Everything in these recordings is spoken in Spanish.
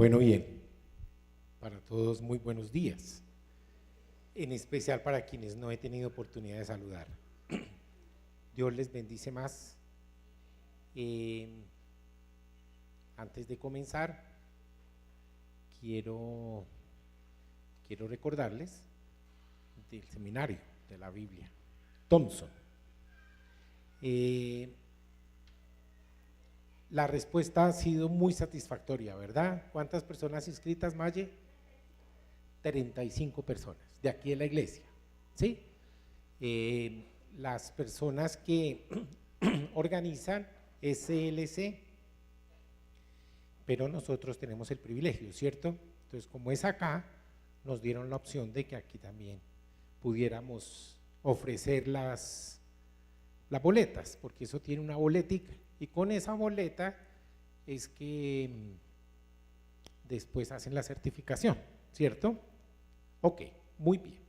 Bueno, bien, para todos muy buenos días, en especial para quienes no he tenido oportunidad de saludar. Dios les bendice más. Antes de comenzar, quiero recordarles del seminario de la Biblia, Thompson. La respuesta ha sido muy satisfactoria, ¿verdad? ¿Cuántas personas inscritas, Maye? 35 personas, de aquí en la iglesia, ¿sí? Las personas que organizan SLC, pero nosotros tenemos el privilegio, ¿cierto? Entonces, como es acá, nos dieron la opción de que aquí también pudiéramos ofrecer las boletas, porque eso tiene una boletica, y con esa boleta es que después hacen la certificación, ¿cierto? Ok, muy bien.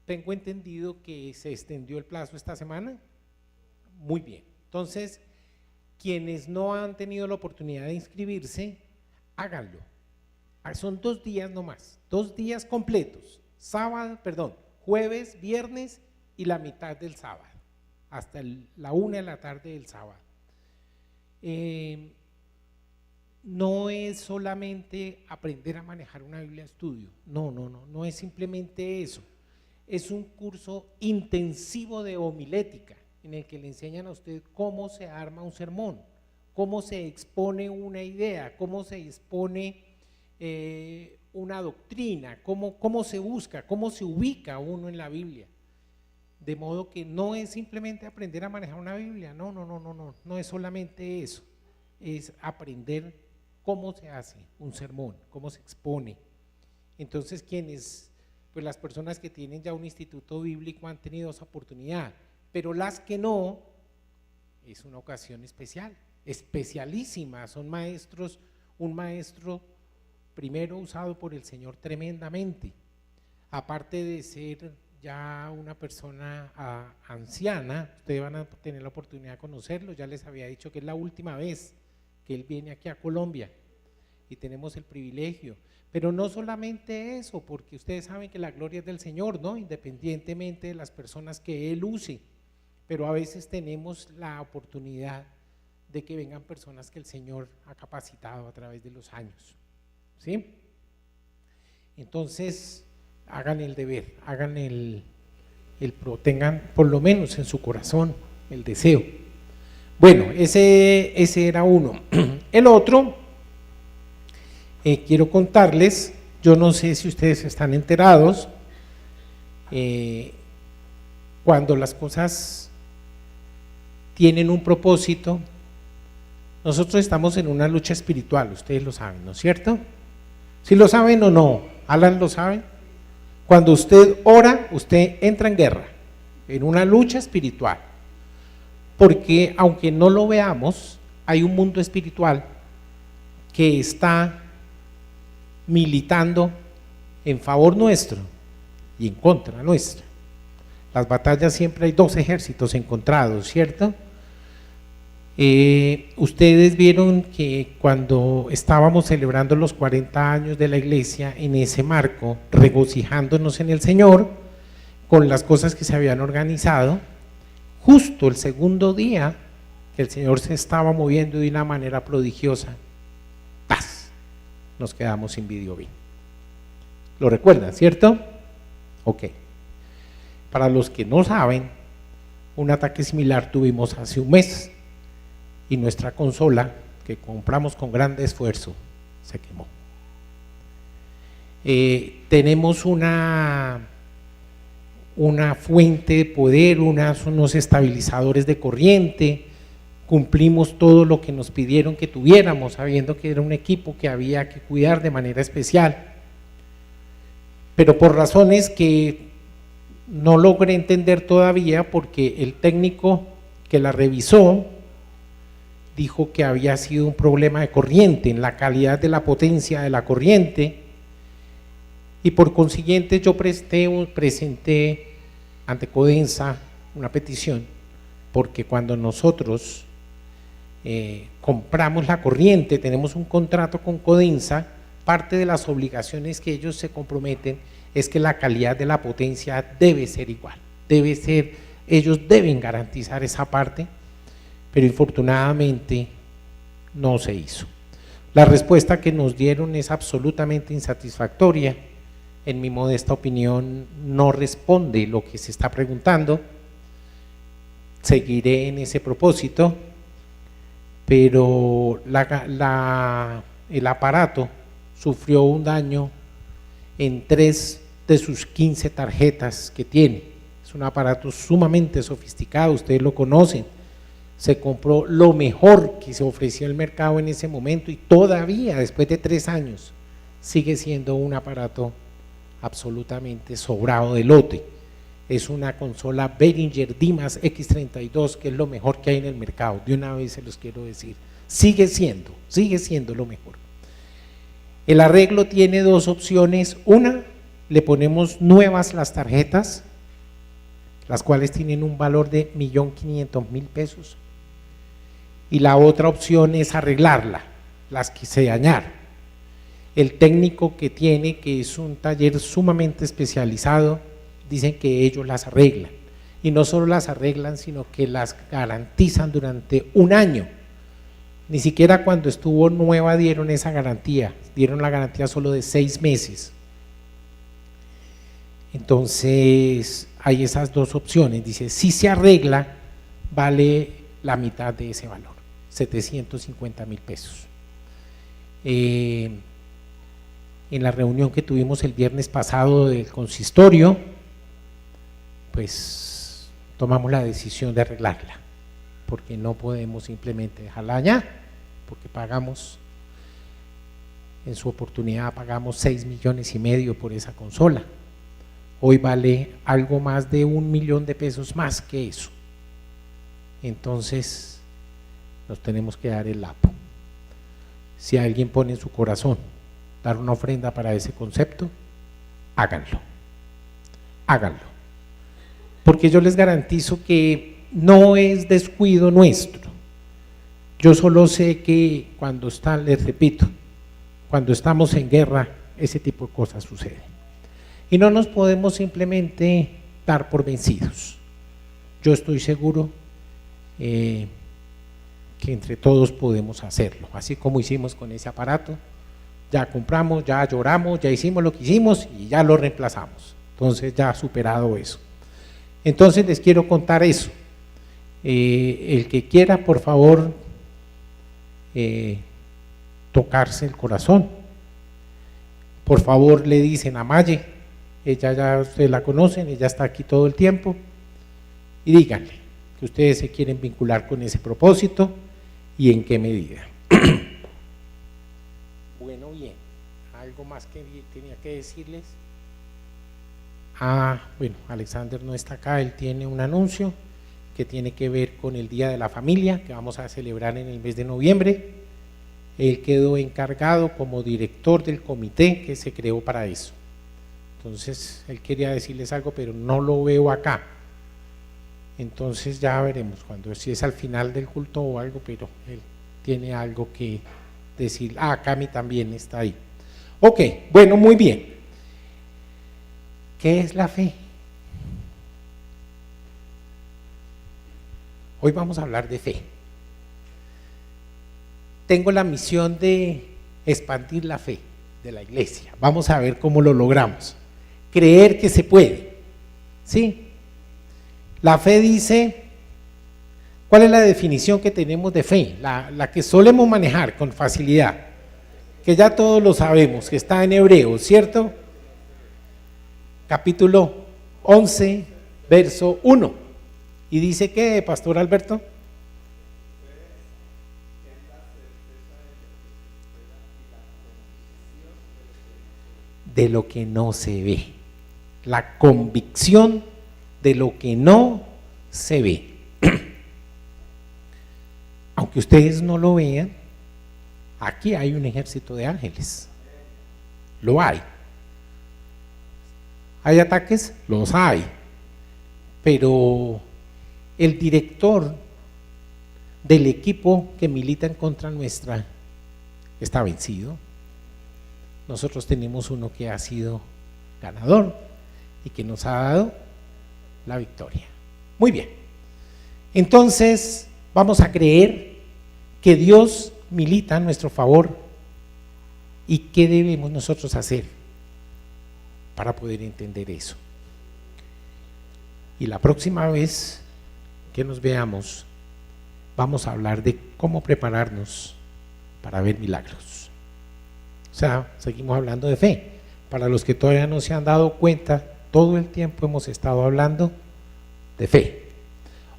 Tengo entendido que se extendió el plazo esta semana. Muy bien. Entonces, quienes no han tenido la oportunidad de inscribirse, háganlo. Son 2 días nomás, 2 días completos, jueves, viernes y la mitad del sábado, hasta la 1 de la tarde del sábado. No es solamente aprender a manejar una Biblia de estudio, no es simplemente eso. Es un curso intensivo de homilética en el que le enseñan a usted cómo se arma un sermón, cómo se expone una idea, cómo se expone una doctrina, cómo se busca, cómo se ubica uno en la Biblia. De modo que no es simplemente aprender a manejar una Biblia, no es solamente eso, es aprender cómo se hace un sermón, cómo se expone. Entonces, pues las personas que tienen ya un instituto bíblico han tenido esa oportunidad, pero las que no, es una ocasión especial, especialísima. Son maestros, un maestro primero usado por el Señor tremendamente, aparte de ser ya una persona anciana. Ustedes van a tener la oportunidad de conocerlo. Ya les había dicho que es la última vez que él viene aquí a Colombia y tenemos el privilegio. Pero no solamente eso, porque ustedes saben que la gloria es del Señor, ¿no? Independientemente de las personas que Él use, pero a veces tenemos la oportunidad de que vengan personas que el Señor ha capacitado a través de los años, ¿sí? Entonces, hagan el deber, hagan tengan por lo menos en su corazón el deseo. Bueno, ese era uno. El otro, quiero contarles, yo no sé si ustedes están enterados, cuando las cosas tienen un propósito, nosotros estamos en una lucha espiritual, ustedes lo saben, ¿no es cierto? ¿Sí lo saben o no? ¿Alan lo sabe? Cuando usted ora, usted entra en guerra, en una lucha espiritual, porque aunque no lo veamos, hay un mundo espiritual que está militando en favor nuestro y en contra nuestra. Las batallas siempre hay 2 ejércitos encontrados, ¿cierto? Ustedes vieron que cuando estábamos celebrando los 40 años de la iglesia, en ese marco, regocijándonos en el Señor, con las cosas que se habían organizado, justo el segundo día que el Señor se estaba moviendo de una manera prodigiosa, ¡tas!, nos quedamos sin Videobeam. ¿Lo recuerdan, cierto? Ok. Para los que no saben, un ataque similar tuvimos hace un mes y nuestra consola, que compramos con gran esfuerzo, se quemó. Tenemos una fuente de poder, unos estabilizadores de corriente, cumplimos todo lo que nos pidieron que tuviéramos, sabiendo que era un equipo que había que cuidar de manera especial, pero por razones que no logré entender todavía, porque el técnico que la revisó dijo que había sido un problema de corriente, en la calidad de la potencia de la corriente, y por consiguiente yo presenté ante Codensa una petición, porque cuando nosotros compramos la corriente, tenemos un contrato con Codensa, parte de las obligaciones que ellos se comprometen es que la calidad de la potencia debe ser igual, ellos deben garantizar esa parte, pero infortunadamente no se hizo. La respuesta que nos dieron es absolutamente insatisfactoria, en mi modesta opinión no responde lo que se está preguntando, seguiré en ese propósito, pero el aparato sufrió un daño en 3 de sus 15 tarjetas que tiene. Es un aparato sumamente sofisticado, ustedes lo conocen. Se compró lo mejor que se ofreció en el mercado en ese momento y todavía después de 3 años sigue siendo un aparato absolutamente sobrado de lote. Es una consola Behringer Dimas X32 que es lo mejor que hay en el mercado, de una vez se los quiero decir, sigue siendo lo mejor. El arreglo tiene 2 opciones, una, le ponemos nuevas las tarjetas, las cuales tienen un valor de 1.500.000 pesos, y la otra opción es arreglarla, las que se dañaron. El técnico que tiene, que es un taller sumamente especializado, dicen que ellos las arreglan, y no solo las arreglan, sino que las garantizan durante 1 año. Ni siquiera cuando estuvo nueva dieron esa garantía, dieron la garantía solo de 6 meses. Entonces hay esas 2 opciones, dice, si se arregla vale la mitad de ese valor, 750.000 pesos. En la reunión que tuvimos el viernes pasado del consistorio, pues tomamos la decisión de arreglarla, porque no podemos simplemente dejarla allá, porque pagamos, en su oportunidad pagamos 6,5 millones por esa consola. Hoy vale algo más de 1 millón de pesos más que eso. Entonces nos tenemos que dar el lapo. Si alguien pone en su corazón dar una ofrenda para ese concepto, háganlo, porque yo les garantizo que no es descuido nuestro. Yo solo sé que cuando les repito, cuando estamos en guerra, ese tipo de cosas suceden. Y no nos podemos simplemente dar por vencidos. Yo estoy seguro que entre todos podemos hacerlo, así como hicimos con ese aparato. Ya compramos, ya lloramos, ya hicimos lo que hicimos y ya lo reemplazamos. Entonces ya ha superado eso. Entonces les quiero contar eso. El que quiera, por favor, tocarse el corazón. Por favor, le dicen a Maye, ella ya ustedes la conocen, ella está aquí todo el tiempo, y díganle que ustedes se quieren vincular con ese propósito y en qué medida. Bueno, bien, ¿algo más que tenía que decirles? Bueno, Alexander no está acá, él tiene un anuncio que tiene que ver con el Día de la Familia que vamos a celebrar en el mes de noviembre. Él quedó encargado como director del comité que se creó para eso. Entonces, él quería decirles algo, pero no lo veo acá. Entonces ya veremos si es al final del culto o algo, pero él tiene algo que decir. Cami también está ahí. Ok, bueno, muy bien. ¿Qué es la fe? Hoy vamos a hablar de fe. Tengo la misión de expandir la fe de la iglesia. Vamos a ver cómo lo logramos. Creer que se puede, ¿sí? La fe dice, ¿cuál es la definición que tenemos de fe? La que solemos manejar con facilidad, que ya todos lo sabemos, que está en Hebreos, ¿cierto? Capítulo 11, verso 1. ¿Y dice qué, Pastor Alberto? De lo que no se ve, la convicción de lo que no se ve. Aunque ustedes no lo vean, aquí hay un ejército de ángeles, lo hay. ¿Hay ataques? Los hay, pero el director del equipo que milita en contra nuestra está vencido. Nosotros tenemos uno que ha sido ganador y que nos ha dado la victoria. Muy bien, entonces vamos a creer que Dios milita a nuestro favor. ¿Y qué debemos nosotros hacer para poder entender eso? Y la próxima vez que nos veamos, vamos a hablar de cómo prepararnos para ver milagros. O sea, seguimos hablando de fe. Para los que todavía no se han dado cuenta, todo el tiempo hemos estado hablando de fe.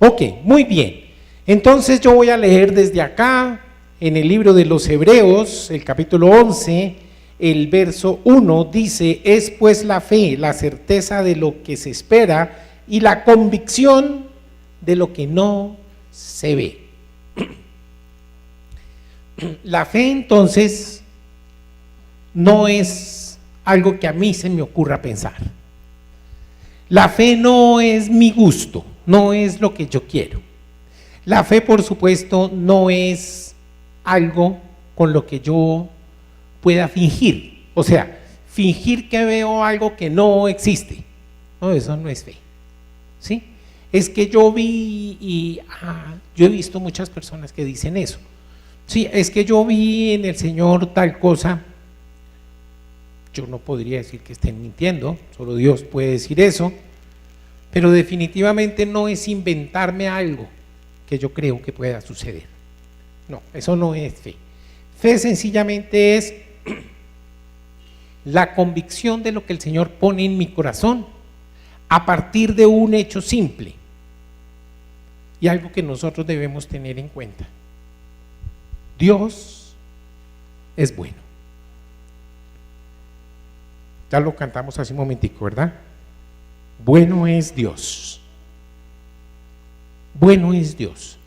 Ok, muy bien. Entonces yo voy a leer desde acá, en el libro de los Hebreos, el capítulo 11, el verso 1, dice: es pues la fe, la certeza de lo que se espera y la convicción de lo que no se ve. La fe, entonces, no es algo que a mí se me ocurra pensar. La fe no es mi gusto, no es lo que yo quiero. La fe, por supuesto, no es algo con lo que yo pueda fingir. O sea, fingir que veo algo que no existe. No, eso no es fe. ¿Sí? Es que yo vi y yo he visto muchas personas que dicen eso. Sí, es que yo vi en el Señor tal cosa. Yo no podría decir que estén mintiendo, solo Dios puede decir eso, pero definitivamente no es inventarme algo que yo creo que pueda suceder. No, eso no es fe. Fe sencillamente es la convicción de lo que el Señor pone en mi corazón a partir de un hecho simple y algo que nosotros debemos tener en cuenta. Dios es bueno. Ya lo cantamos hace un momentico, ¿verdad? Bueno es Dios. Bueno es Dios.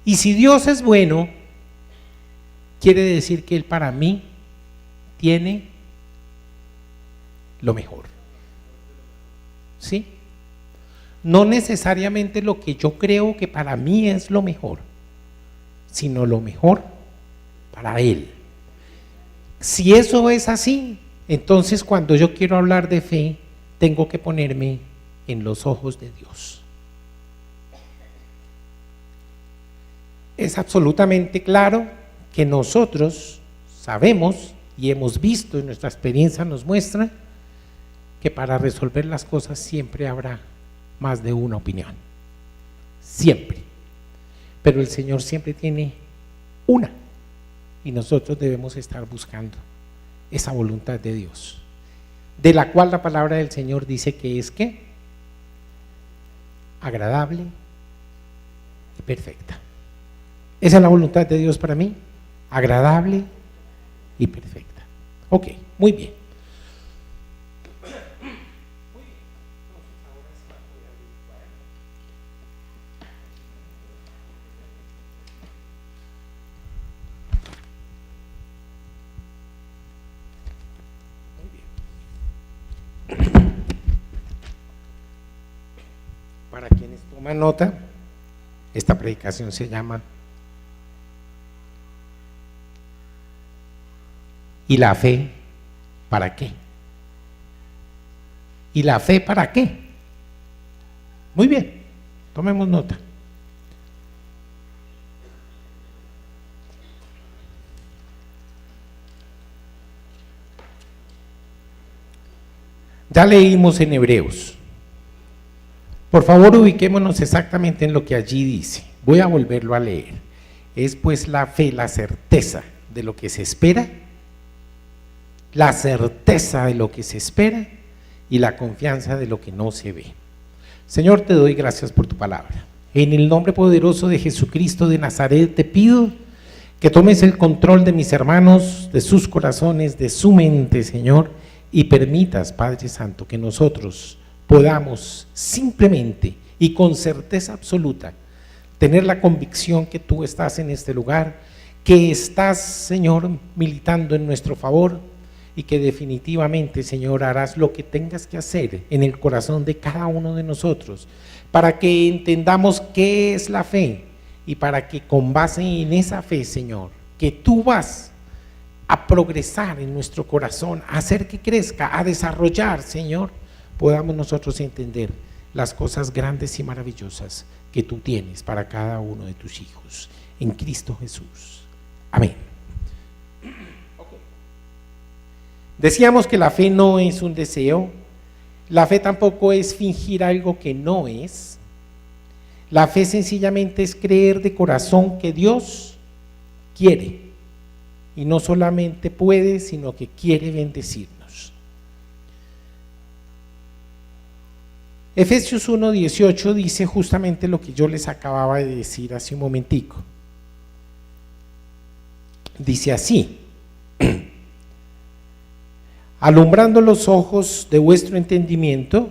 Y si Dios es bueno, quiere decir que Él para mí tiene lo mejor. ¿Sí? No necesariamente lo que yo creo que para mí es lo mejor, sino lo mejor para Él. Si eso es así, entonces cuando yo quiero hablar de fe, tengo que ponerme en los ojos de Dios. Es absolutamente claro que nosotros sabemos y hemos visto, y nuestra experiencia nos muestra, que para resolver las cosas siempre habrá más de una opinión. Siempre. Pero el Señor siempre tiene una. Y nosotros debemos estar buscando esa voluntad de Dios, de la cual la palabra del Señor dice que es ¿qué? Agradable y perfecta. Esa es la voluntad de Dios para mí, agradable y perfecta. Ok, muy bien. Para quienes toman nota, esta predicación se llama ¿y la fe para qué? ¿Y la fe para qué? Muy bien, tomemos nota. Ya leímos en Hebreos. Por favor, ubiquémonos exactamente en lo que allí dice. Voy a volverlo a leer. Es pues la fe, la certeza de lo que se espera, la certeza de lo que se espera y la confianza de lo que no se ve. Señor, te doy gracias por tu palabra. En el nombre poderoso de Jesucristo de Nazaret te pido que tomes el control de mis hermanos, de sus corazones, de su mente, Señor, y permitas, Padre Santo, que nosotros podamos simplemente y con certeza absoluta tener la convicción que tú estás en este lugar, que estás, Señor, militando en nuestro favor y que definitivamente, Señor, harás lo que tengas que hacer en el corazón de cada uno de nosotros para que entendamos qué es la fe y para que con base en esa fe, Señor, que tú vas a progresar en nuestro corazón, a hacer que crezca, a desarrollar, Señor, podamos nosotros entender las cosas grandes y maravillosas que tú tienes para cada uno de tus hijos. En Cristo Jesús. Amén. Decíamos que la fe no es un deseo, la fe tampoco es fingir algo que no es. La fe sencillamente es creer de corazón que Dios quiere, y no solamente puede, sino que quiere bendecirnos. Efesios 1:18 dice justamente lo que yo les acababa de decir hace un momentico. Dice así: alumbrando los ojos de vuestro entendimiento,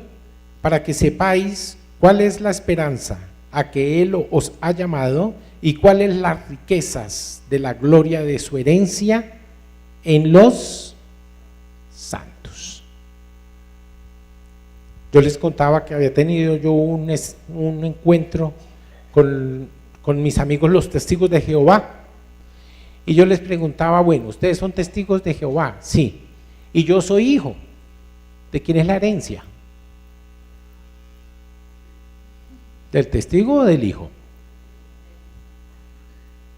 para que sepáis cuál es la esperanza a que Él os ha llamado y cuáles las riquezas de la gloria de su herencia en los santos. Yo les contaba que había tenido yo un encuentro con mis amigos los testigos de Jehová, y yo les preguntaba, bueno, ¿ustedes son testigos de Jehová? Sí. Y yo soy hijo. ¿De quién es la herencia? ¿Del testigo o del hijo?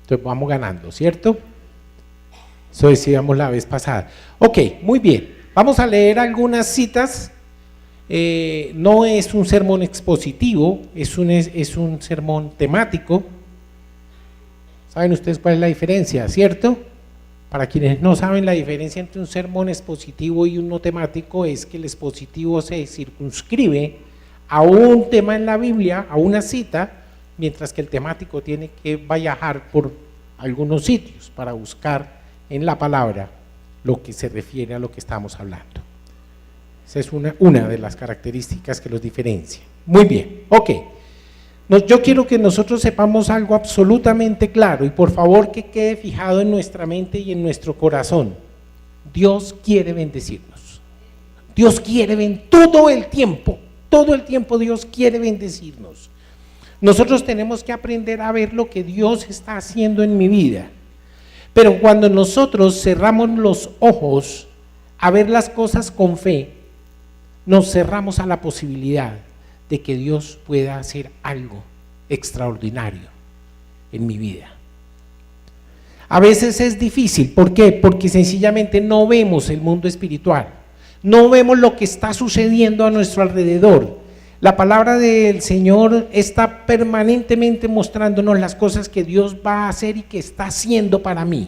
Entonces vamos ganando, ¿cierto? Eso decíamos la vez pasada. Ok, muy bien. Vamos a leer algunas citas. No es un sermón expositivo, es un sermón temático. ¿Saben ustedes cuál es la diferencia, cierto? Para quienes no saben, la diferencia entre un sermón expositivo y uno temático es que el expositivo se circunscribe a un tema en la Biblia, a una cita, mientras que el temático tiene que viajar por algunos sitios para buscar en la palabra lo que se refiere a lo que estamos hablando. Esa es una de las características que los diferencia. Muy bien, ok. Yo quiero que nosotros sepamos algo absolutamente claro, y por favor que quede fijado en nuestra mente y en nuestro corazón. Dios quiere bendecirnos. Dios quiere todo el tiempo Dios quiere bendecirnos. Nosotros tenemos que aprender a ver lo que Dios está haciendo en mi vida. Pero cuando nosotros cerramos los ojos a ver las cosas con fe, nos cerramos a la posibilidad de que Dios pueda hacer algo extraordinario en mi vida. A veces es difícil, ¿por qué? Porque sencillamente no vemos el mundo espiritual, no vemos lo que está sucediendo a nuestro alrededor. La palabra del Señor está permanentemente mostrándonos las cosas que Dios va a hacer y que está haciendo para mí,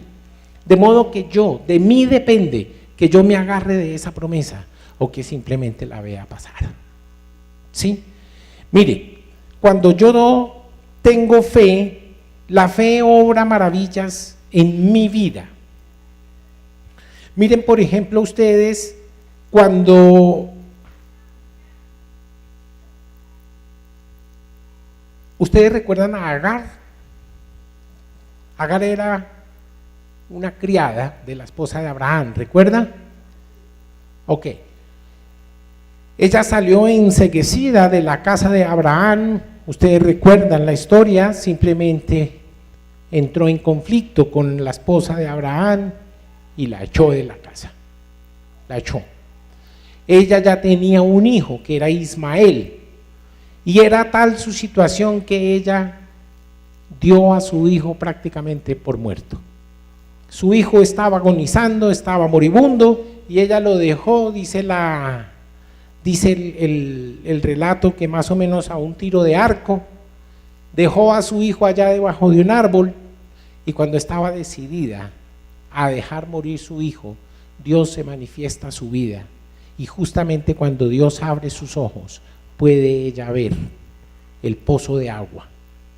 de modo que de mí depende que yo me agarre de esa promesa o que simplemente la vea pasar. ¿Sí? Mire, cuando yo tengo fe, la fe obra maravillas en mi vida. Miren, por ejemplo, ustedes, cuando ustedes recuerdan a Agar. Agar era una criada de la esposa de Abraham, ¿recuerda? Ok. Ella salió enceguecida de la casa de Abraham, ustedes recuerdan la historia, simplemente entró en conflicto con la esposa de Abraham y la echó de la casa, la echó. Ella ya tenía un hijo que era Ismael, y era tal su situación que ella dio a su hijo prácticamente por muerto. Su hijo estaba agonizando, estaba moribundo, y ella lo dejó, dice el relato, que más o menos a un tiro de arco, dejó a su hijo allá debajo de un árbol, y cuando estaba decidida a dejar morir su hijo, Dios se manifiesta a su vida, y justamente cuando Dios abre sus ojos, puede ella ver el pozo de agua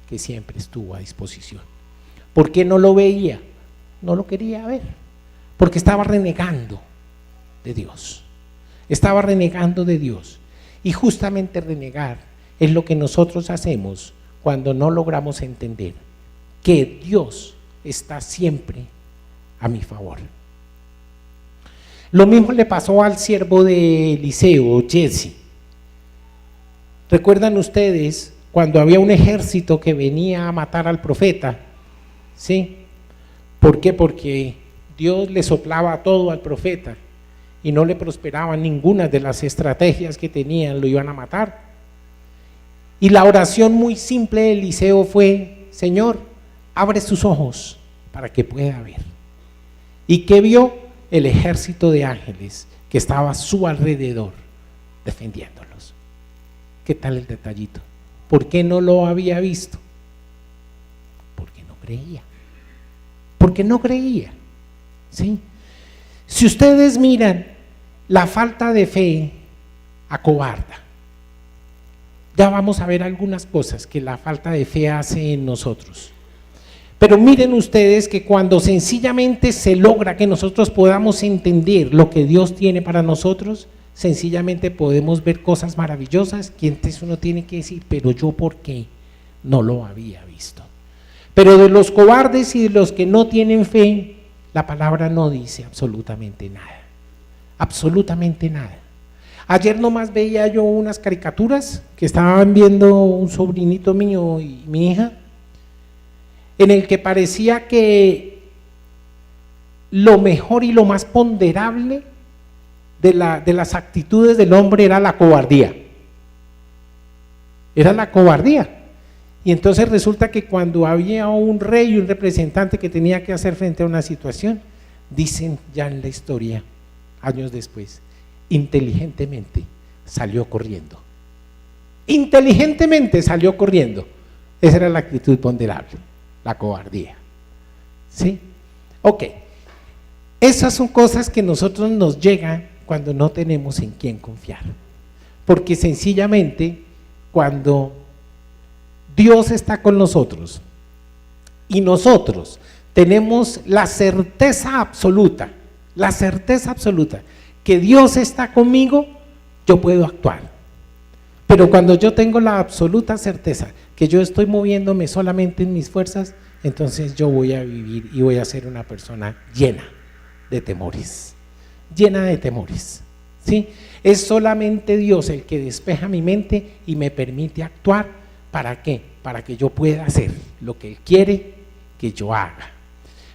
que siempre estuvo a disposición. ¿Por qué no lo veía? No lo quería ver, porque estaba renegando de Dios. Estaba renegando de Dios, y justamente renegar es lo que nosotros hacemos cuando no logramos entender que Dios está siempre a mi favor. Lo mismo le pasó al siervo de Eliseo, Giezi. ¿Recuerdan ustedes cuando había un ejército que venía a matar al profeta, ¿sí? ¿Por qué? Porque Dios le soplaba todo al profeta y no le prosperaban ninguna de las estrategias que tenían, lo iban a matar. Y la oración muy simple de Eliseo fue: Señor, abre sus ojos para que pueda ver. ¿Y qué vio? El ejército de ángeles que estaba a su alrededor defendiéndolos. ¿Qué tal el detallito? ¿Por qué no lo había visto? Porque no creía. Porque no creía. ¿Sí? Si ustedes miran, la falta de fe acobarda. Ya vamos a ver algunas cosas que la falta de fe hace en nosotros. Pero miren ustedes que cuando sencillamente se logra que nosotros podamos entender lo que Dios tiene para nosotros, sencillamente podemos ver cosas maravillosas que entonces uno tiene que decir: pero yo ¿por qué no lo había visto? Pero de los cobardes y de los que no tienen fe, la palabra no dice absolutamente nada. Absolutamente nada. Ayer nomás veía yo unas caricaturas que estaban viendo un sobrinito mío y mi hija, en el que parecía que lo mejor y lo más ponderable de las actitudes del hombre era la cobardía. Era la cobardía. Y entonces resulta que cuando había un rey y un representante que tenía que hacer frente a una situación, dicen ya en la historia, años después, inteligentemente salió corriendo. Inteligentemente salió corriendo. Esa era la actitud ponderable, la cobardía. ¿Sí? Ok. Esas son cosas que nosotros nos llegan cuando no tenemos en quién confiar. Porque sencillamente cuando Dios está con nosotros y nosotros tenemos la certeza absoluta que Dios está conmigo, yo puedo actuar. Pero cuando yo tengo la absoluta certeza que yo estoy moviéndome solamente en mis fuerzas, entonces yo voy a vivir y voy a ser una persona llena de temores, ¿sí? Es solamente Dios el que despeja mi mente y me permite actuar. ¿Para qué? Para que yo pueda hacer lo que Él quiere que yo haga.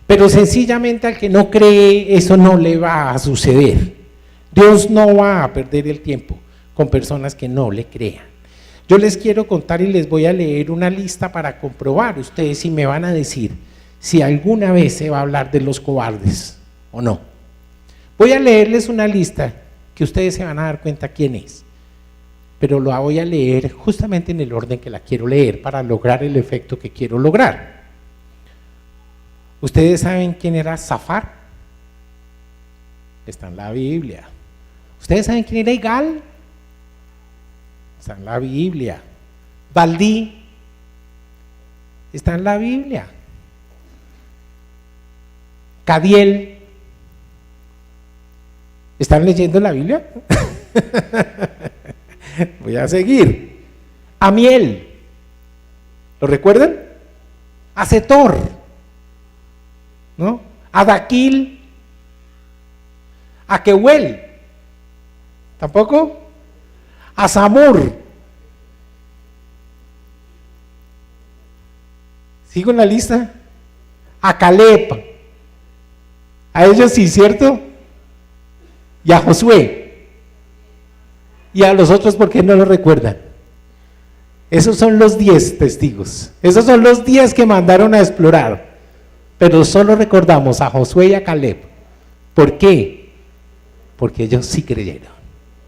Pero sencillamente al que no cree, eso no le va a suceder. Dios no va a perder el tiempo con personas que no le crean. Yo les quiero contar y les voy a leer una lista para comprobar. Ustedes sí me van a decir si alguna vez se va a hablar de los cobardes o no. Voy a leerles una lista que ustedes se van a dar cuenta quién es, pero la voy a leer justamente en el orden que la quiero leer para lograr el efecto que quiero lograr. ¿Ustedes saben quién era Zafar? Está en la Biblia. ¿Ustedes saben quién era Igal? Está en la Biblia. Baldí está en la Biblia. Cadiel, ¿están leyendo la Biblia? Voy a seguir. Amiel, ¿lo recuerdan? Acetor, ¿no? Adaquil, Aquehuel, ¿tampoco? Asamur. ¿Sigo en la lista? A Caleb, a ellos sí, ¿cierto? Y a Josué. Y a los otros, ¿por qué no lo recuerdan? Esos son los 10 testigos, esos son los 10 que mandaron a explorar, pero solo recordamos a Josué y a Caleb. ¿Por qué? Porque ellos sí creyeron,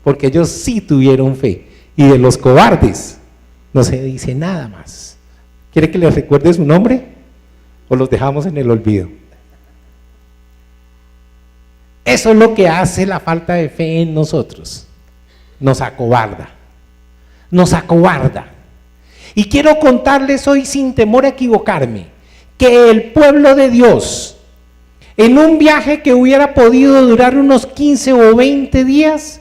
porque ellos sí tuvieron fe, y de los cobardes no se dice nada más. ¿Quiere que les recuerde su nombre o los dejamos en el olvido? Eso es lo que hace la falta de fe en nosotros. Nos acobarda. Y quiero contarles hoy, sin temor a equivocarme, que el pueblo de Dios, en un viaje que hubiera podido durar unos 15 o 20 días,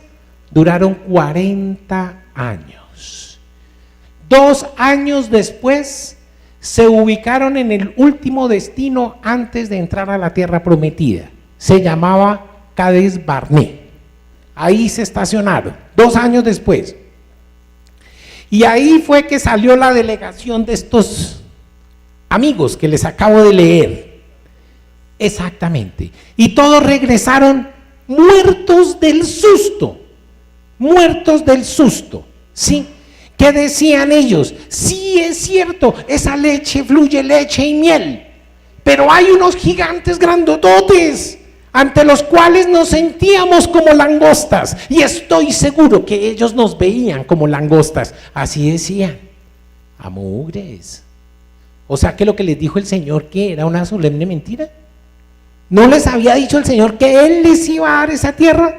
duraron 40 años. 2 años después, se ubicaron en el último destino antes de entrar a la tierra prometida. Se llamaba Cades Barné. Ahí se estacionaron, 2 años después. Y ahí fue que salió la delegación de estos amigos que les acabo de leer. Exactamente. Y todos regresaron muertos del susto. Muertos del susto. ¿Sí? ¿Qué decían ellos? Sí, es cierto, esa leche fluye leche y miel. Pero hay unos gigantes grandototes ante los cuales nos sentíamos como langostas, y estoy seguro que ellos nos veían como langostas. Así decían, a mugres. O sea que lo que les dijo el Señor, que era una solemne mentira. ¿No les había dicho el Señor que Él les iba a dar esa tierra?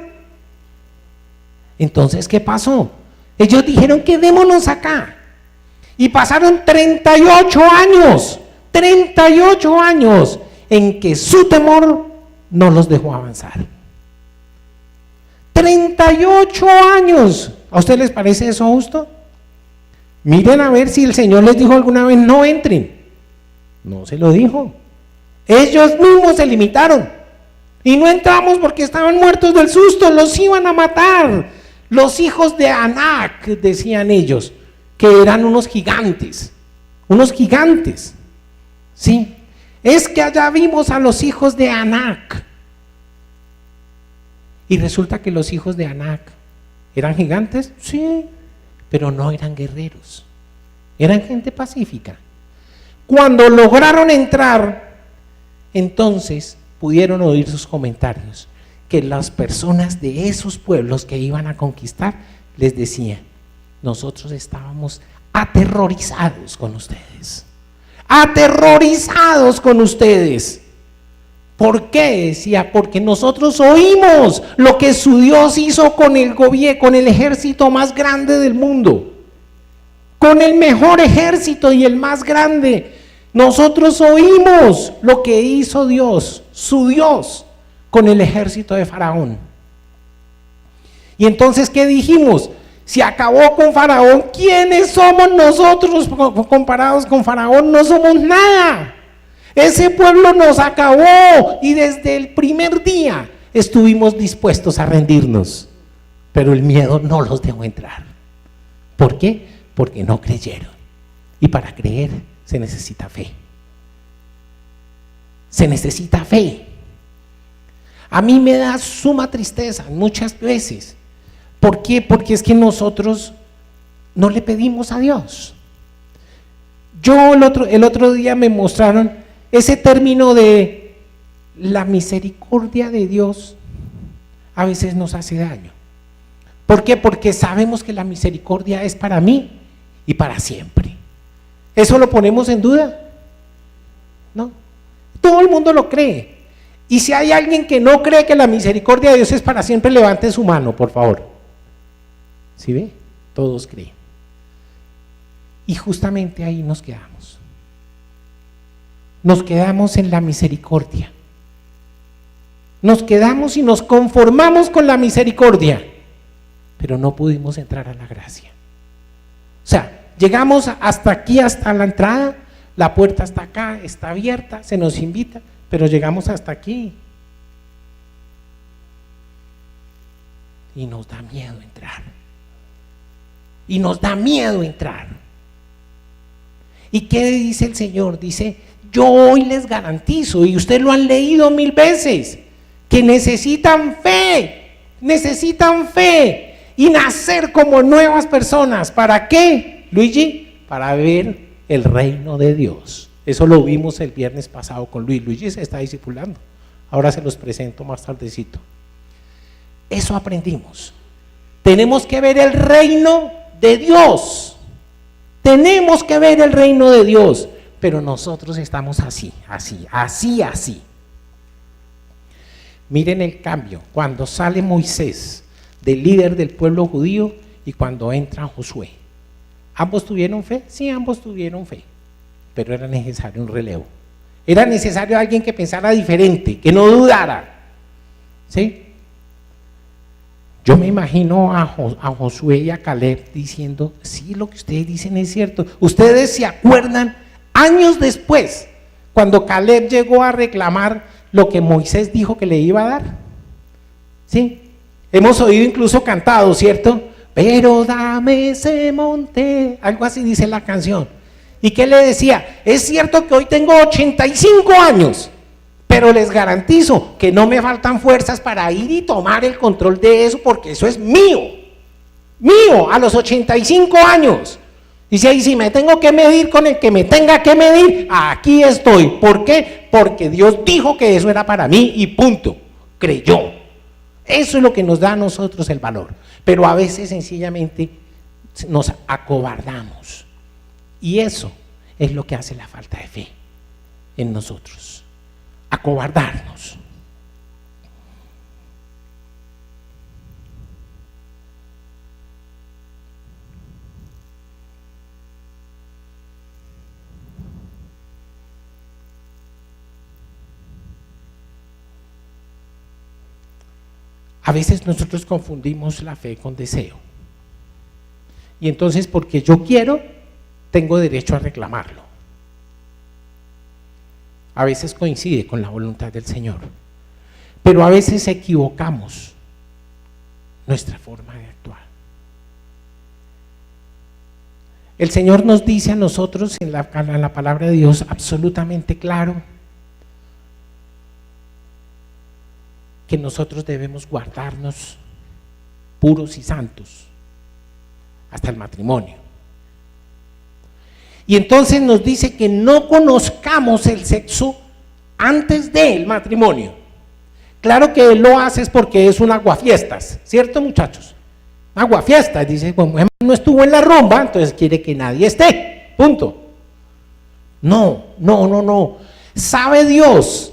Entonces, ¿qué pasó? Ellos dijeron, quedémonos acá. Y pasaron 38 años, 38 años en que su temor no los dejó avanzar. 38 años. ¿A ustedes les parece eso justo? Miren a ver si el Señor les dijo alguna vez, no entren. No se lo dijo. Ellos mismos se limitaron. Y no entramos porque estaban muertos del susto, los iban a matar. Los hijos de Anac, decían ellos, que eran unos gigantes. Unos gigantes. Sí. Es que allá vimos a los hijos de Anac. Y resulta que los hijos de Anac eran gigantes, sí, pero no eran guerreros. Eran gente pacífica. Cuando lograron entrar, entonces pudieron oír sus comentarios, que las personas de esos pueblos que iban a conquistar les decían, nosotros estábamos aterrorizados con ustedes. Aterrorizados con ustedes. ¿Por qué? Decía, porque nosotros oímos lo que su Dios hizo con el gobierno, con el ejército más grande del mundo, con el mejor ejército y el más grande. Nosotros oímos lo que hizo Dios, su Dios, con el ejército de Faraón. Y entonces, ¿qué dijimos? Si acabó con Faraón, ¿quiénes somos nosotros comparados con Faraón? No somos nada. Ese pueblo nos acabó y desde el primer día estuvimos dispuestos a rendirnos, pero el miedo no los dejó entrar. ¿Por qué? Porque no creyeron. Y para creer se necesita fe. Se necesita fe. A mí me da suma tristeza muchas veces. ¿Por qué? Porque es que nosotros no le pedimos a Dios. Yo el otro día me mostraron ese término de la misericordia de Dios. A veces nos hace daño. ¿Por qué? Porque sabemos que la misericordia es para mí y para siempre. ¿Eso lo ponemos en duda? No. Todo el mundo lo cree. Y si hay alguien que no cree que la misericordia de Dios es para siempre, levante su mano, por favor. ¿Sí ve? Todos creen. Y justamente ahí nos quedamos. Nos quedamos en la misericordia. Nos quedamos y nos conformamos con la misericordia, pero no pudimos entrar a la gracia. O sea, llegamos hasta aquí, hasta la entrada, la puerta está acá, está abierta, se nos invita, pero llegamos hasta aquí. Y nos da miedo entrar. Y nos da miedo entrar. ¿Y qué dice el Señor? Dice, yo hoy les garantizo, y ustedes lo han leído 1000 veces, que necesitan fe y nacer como nuevas personas. ¿Para qué, Luigi? Para ver el reino de Dios. Eso lo vimos el viernes pasado con Luis. Luigi se está discipulando. Ahora se los presento más tardecito. Eso aprendimos. Tenemos que ver el reino de Dios. Tenemos que ver el reino de Dios. Pero nosotros estamos así. Miren el cambio. Cuando sale Moisés, del líder del pueblo judío, y cuando entra Josué. ¿Ambos tuvieron fe? Sí, ambos tuvieron fe. Pero era necesario un relevo. Era necesario alguien que pensara diferente, que no dudara. ¿Sí? Yo me imagino a Josué y a Caleb diciendo, sí, lo que ustedes dicen es cierto. Ustedes se acuerdan años después, cuando Caleb llegó a reclamar lo que Moisés dijo que le iba a dar. ¿Sí? Hemos oído incluso cantado, ¿cierto? pero dame ese monte, algo así dice la canción. ¿Y qué le decía? Es cierto que hoy tengo 85 años, pero les garantizo que no me faltan fuerzas para ir y tomar el control de eso, porque eso es mío, a los 85 años. Dice ahí, si me tengo que medir con el que me tenga que medir, aquí estoy. ¿Por qué? Porque Dios dijo que eso era para mí y punto, creyó. Eso es lo que nos da a nosotros el valor, pero a veces sencillamente nos acobardamos, y eso es lo que hace la falta de fe en nosotros, acobardarnos. A veces nosotros confundimos la fe con deseo, y entonces porque yo quiero, tengo derecho a reclamarlo. A veces coincide con la voluntad del Señor, pero a veces equivocamos nuestra forma de actuar. El Señor nos dice a nosotros en la palabra de Dios absolutamente claro que nosotros debemos guardarnos puros y santos hasta el matrimonio. Y entonces nos dice que no conozcamos el sexo antes del matrimonio. Claro que Él lo hace es porque es un aguafiestas, ¿cierto, muchachos? Aguafiestas, dice, bueno, no estuvo en la rumba, entonces quiere que nadie esté, punto. No. Sabe Dios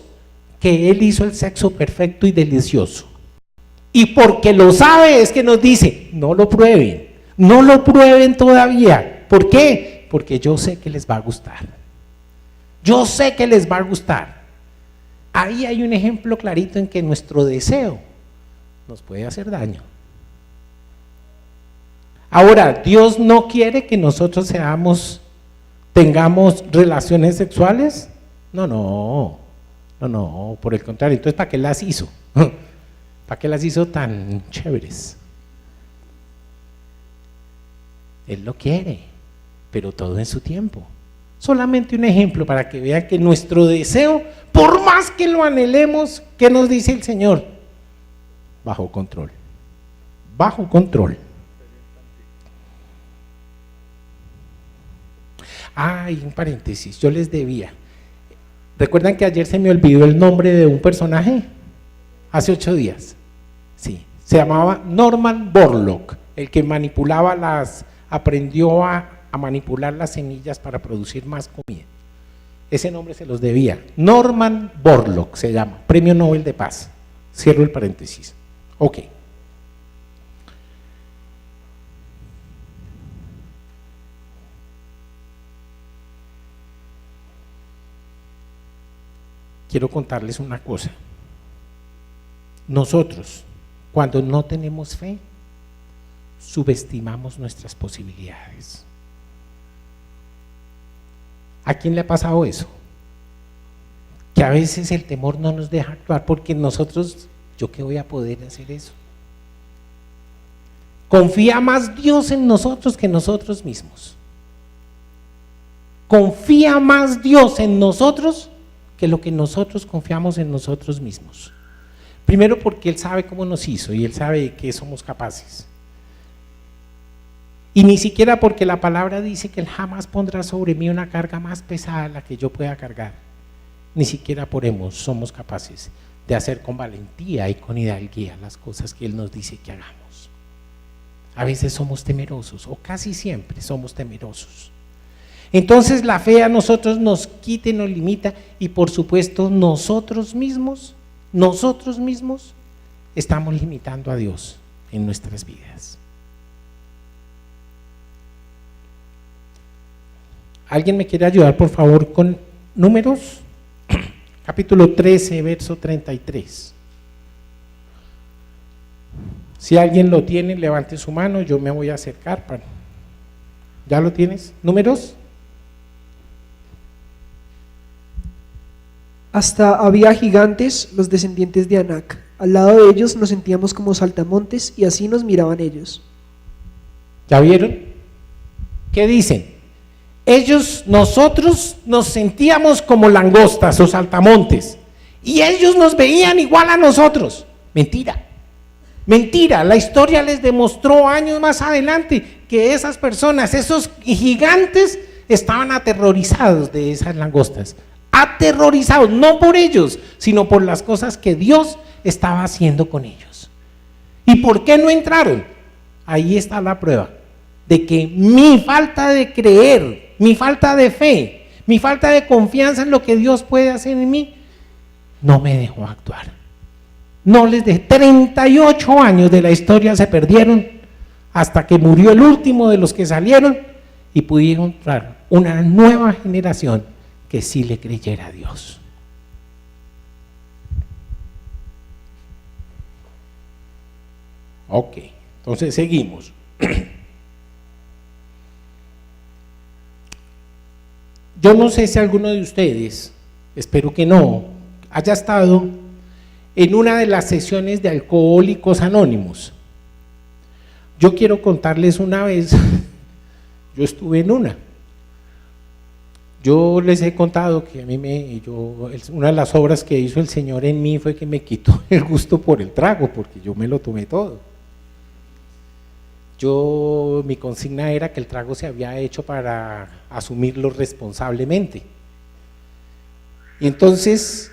que Él hizo el sexo perfecto y delicioso, y porque lo sabe es que nos dice, no lo prueben todavía. ¿Por qué? Porque yo sé que les va a gustar, Ahí hay un ejemplo clarito en que nuestro deseo nos puede hacer daño. Ahora, Dios no quiere que nosotros tengamos relaciones sexuales, no, por el contrario. Entonces, ¿para qué las hizo? ¿Para qué las hizo tan chéveres? Él lo quiere, pero todo en su tiempo. Solamente un ejemplo para que vean que nuestro deseo, por más que lo anhelemos, ¿qué nos dice el Señor? Bajo control. Un paréntesis, yo les debía. ¿Recuerdan que ayer se me olvidó el nombre de un personaje? Hace 8 días. Sí, se llamaba Norman Borlaug, el que aprendió a manipular las semillas para producir más comida. Ese nombre se los debía. Norman Borlaug se llama, Premio Nobel de Paz. Cierro el paréntesis. Ok. Quiero contarles una cosa. Nosotros, cuando no tenemos fe, subestimamos nuestras posibilidades. ¿A quién le ha pasado eso? Que a veces el temor no nos deja actuar porque nosotros, ¿yo qué voy a poder hacer eso? Confía más Dios en nosotros que nosotros mismos. Confía más Dios en nosotros que lo que nosotros confiamos en nosotros mismos. Primero porque Él sabe cómo nos hizo y Él sabe de qué somos capaces. Y ni siquiera porque la palabra dice que Él jamás pondrá sobre mí una carga más pesada de la que yo pueda cargar. Ni siquiera somos capaces de hacer con valentía y con hidalguía las cosas que Él nos dice que hagamos. A veces somos temerosos, o casi siempre somos temerosos. Entonces la fe a nosotros nos quita y nos limita, y por supuesto nosotros mismos estamos limitando a Dios en nuestras vidas. ¿Alguien me quiere ayudar, por favor, con Números? Capítulo 13, verso 33. Si alguien lo tiene, levante su mano, yo me voy a acercar. ¿Ya lo tienes? ¿Números? Hasta había gigantes, los descendientes de Anac. Al lado de ellos nos sentíamos como saltamontes y así nos miraban ellos. ¿Ya vieron? ¿Qué dicen? Nosotros nos sentíamos como langostas o saltamontes y ellos nos veían igual a nosotros. Mentira, mentira. La historia les demostró años más adelante que esas personas, esos gigantes, estaban aterrorizados de esas langostas. Aterrorizados, no por ellos, sino por las cosas que Dios estaba haciendo con ellos. ¿Y por qué no entraron? Ahí está la prueba de que mi falta de creer, mi falta de fe, mi falta de confianza en lo que Dios puede hacer en mí, no me dejó actuar. No les dejé. 38 años de la historia se perdieron hasta que murió el último de los que salieron y pudieron entrar una nueva generación que sí le creyera a Dios. Ok, entonces seguimos. Yo no sé si alguno de ustedes, espero que no, haya estado en una de las sesiones de Alcohólicos Anónimos. Yo quiero contarles una vez, yo estuve en una. Yo les he contado que a mí una de las obras que hizo el Señor en mí fue que me quitó el gusto por el trago, porque yo me lo tomé todo. Mi consigna era que el trago se había hecho para asumirlo responsablemente. Y entonces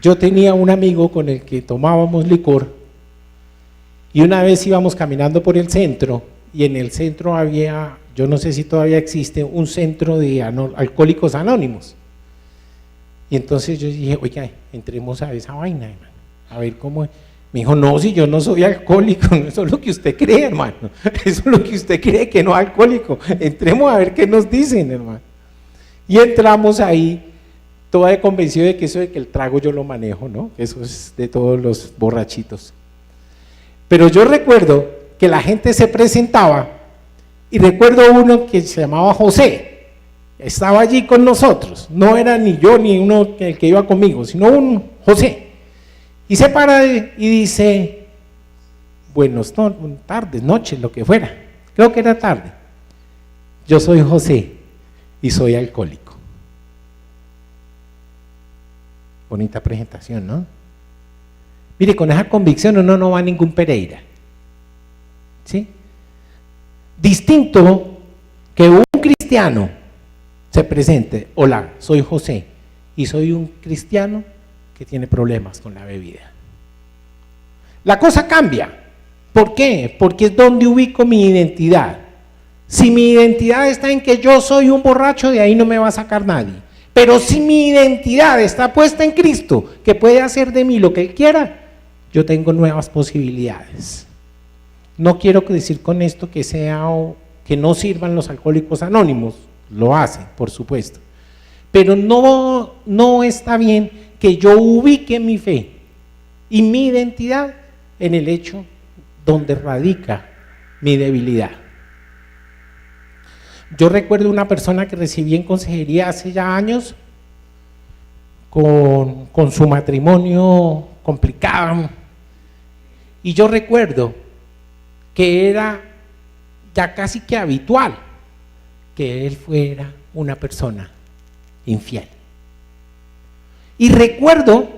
yo tenía un amigo con el que tomábamos licor y una vez íbamos caminando por el centro y en el centro había, yo no sé si todavía existe, un centro de alcohólicos anónimos. Y entonces yo dije, oiga, entremos a esa vaina, hermano, a ver cómo es. Me dijo, no, si yo no soy alcohólico, eso es lo que usted cree, hermano, eso es lo que usted cree que no es alcohólico, entremos a ver qué nos dicen, hermano. Y entramos ahí, toda convencido de que eso de que el trago yo lo manejo, ¿no? Eso es de todos los borrachitos. Pero yo recuerdo que la gente se presentaba y recuerdo uno que se llamaba José, estaba allí con nosotros, no era ni yo ni uno el que iba conmigo, sino un José. Y se para y dice, buenas tardes, noches, lo que fuera, creo que era tarde. Yo soy José y soy alcohólico. Bonita presentación, ¿no? Mire, con esa convicción uno no va a ningún Pereira. ¿Sí? Distinto que un cristiano se presente, hola, soy José y soy un cristiano que tiene problemas con la bebida. La cosa cambia. ¿Por qué? Porque es donde ubico mi identidad. Si mi identidad está en que yo soy un borracho, de ahí no me va a sacar nadie. Pero si mi identidad está puesta en Cristo, que puede hacer de mí lo que Él quiera, yo tengo nuevas posibilidades. No quiero decir con esto que no sirvan los alcohólicos anónimos, lo hacen, por supuesto. Pero no está bien que yo ubique mi fe y mi identidad en el hecho donde radica mi debilidad. Yo recuerdo una persona que recibí en consejería hace ya años con su matrimonio complicado, y yo recuerdo que era ya casi que habitual que él fuera una persona infiel. Y recuerdo,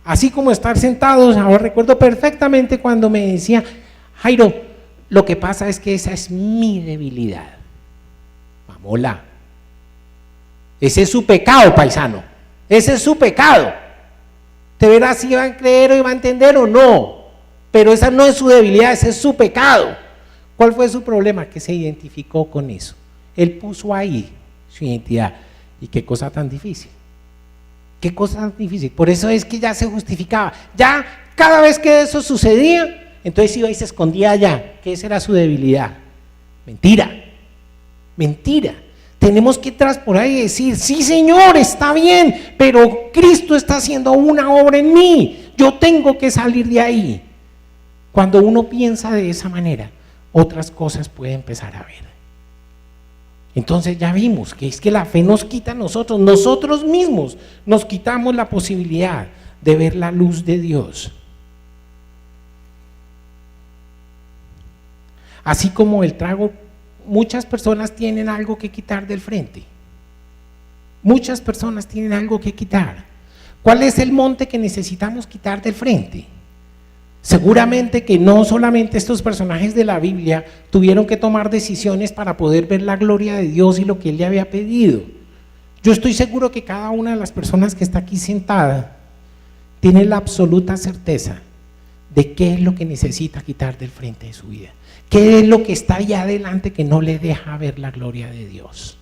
así como estar sentados, ahora recuerdo perfectamente cuando me decía, Jairo, lo que pasa es que esa es mi debilidad. Mamola, ese es su pecado, paisano, ese es su pecado. Te verás si va a creer o va a entender o no, pero esa no es su debilidad, ese es su pecado. ¿Cuál fue su problema? Que se identificó con eso. Él puso ahí su identidad. Y qué cosa tan difícil. Qué cosa tan difícil. Por eso es que ya se justificaba. Ya cada vez que eso sucedía, entonces iba y se escondía allá, que esa era su debilidad. Mentira. Mentira. Tenemos que tras por ahí y decir, sí Señor, está bien, pero Cristo está haciendo una obra en mí. Yo tengo que salir de ahí. Cuando uno piensa de esa manera, otras cosas puede empezar a ver. Entonces ya vimos que es que la fe nos quita a nosotros mismos nos quitamos la posibilidad de ver la luz de Dios. Así como el trago, muchas personas tienen algo que quitar del frente. Muchas personas tienen algo que quitar. ¿Cuál es el monte que necesitamos quitar del frente? Seguramente que no solamente estos personajes de la Biblia tuvieron que tomar decisiones para poder ver la gloria de Dios y lo que Él le había pedido. Yo estoy seguro que cada una de las personas que está aquí sentada tiene la absoluta certeza de qué es lo que necesita quitar del frente de su vida. ¿Qué es lo que está allá adelante que no le deja ver la gloria de Dios?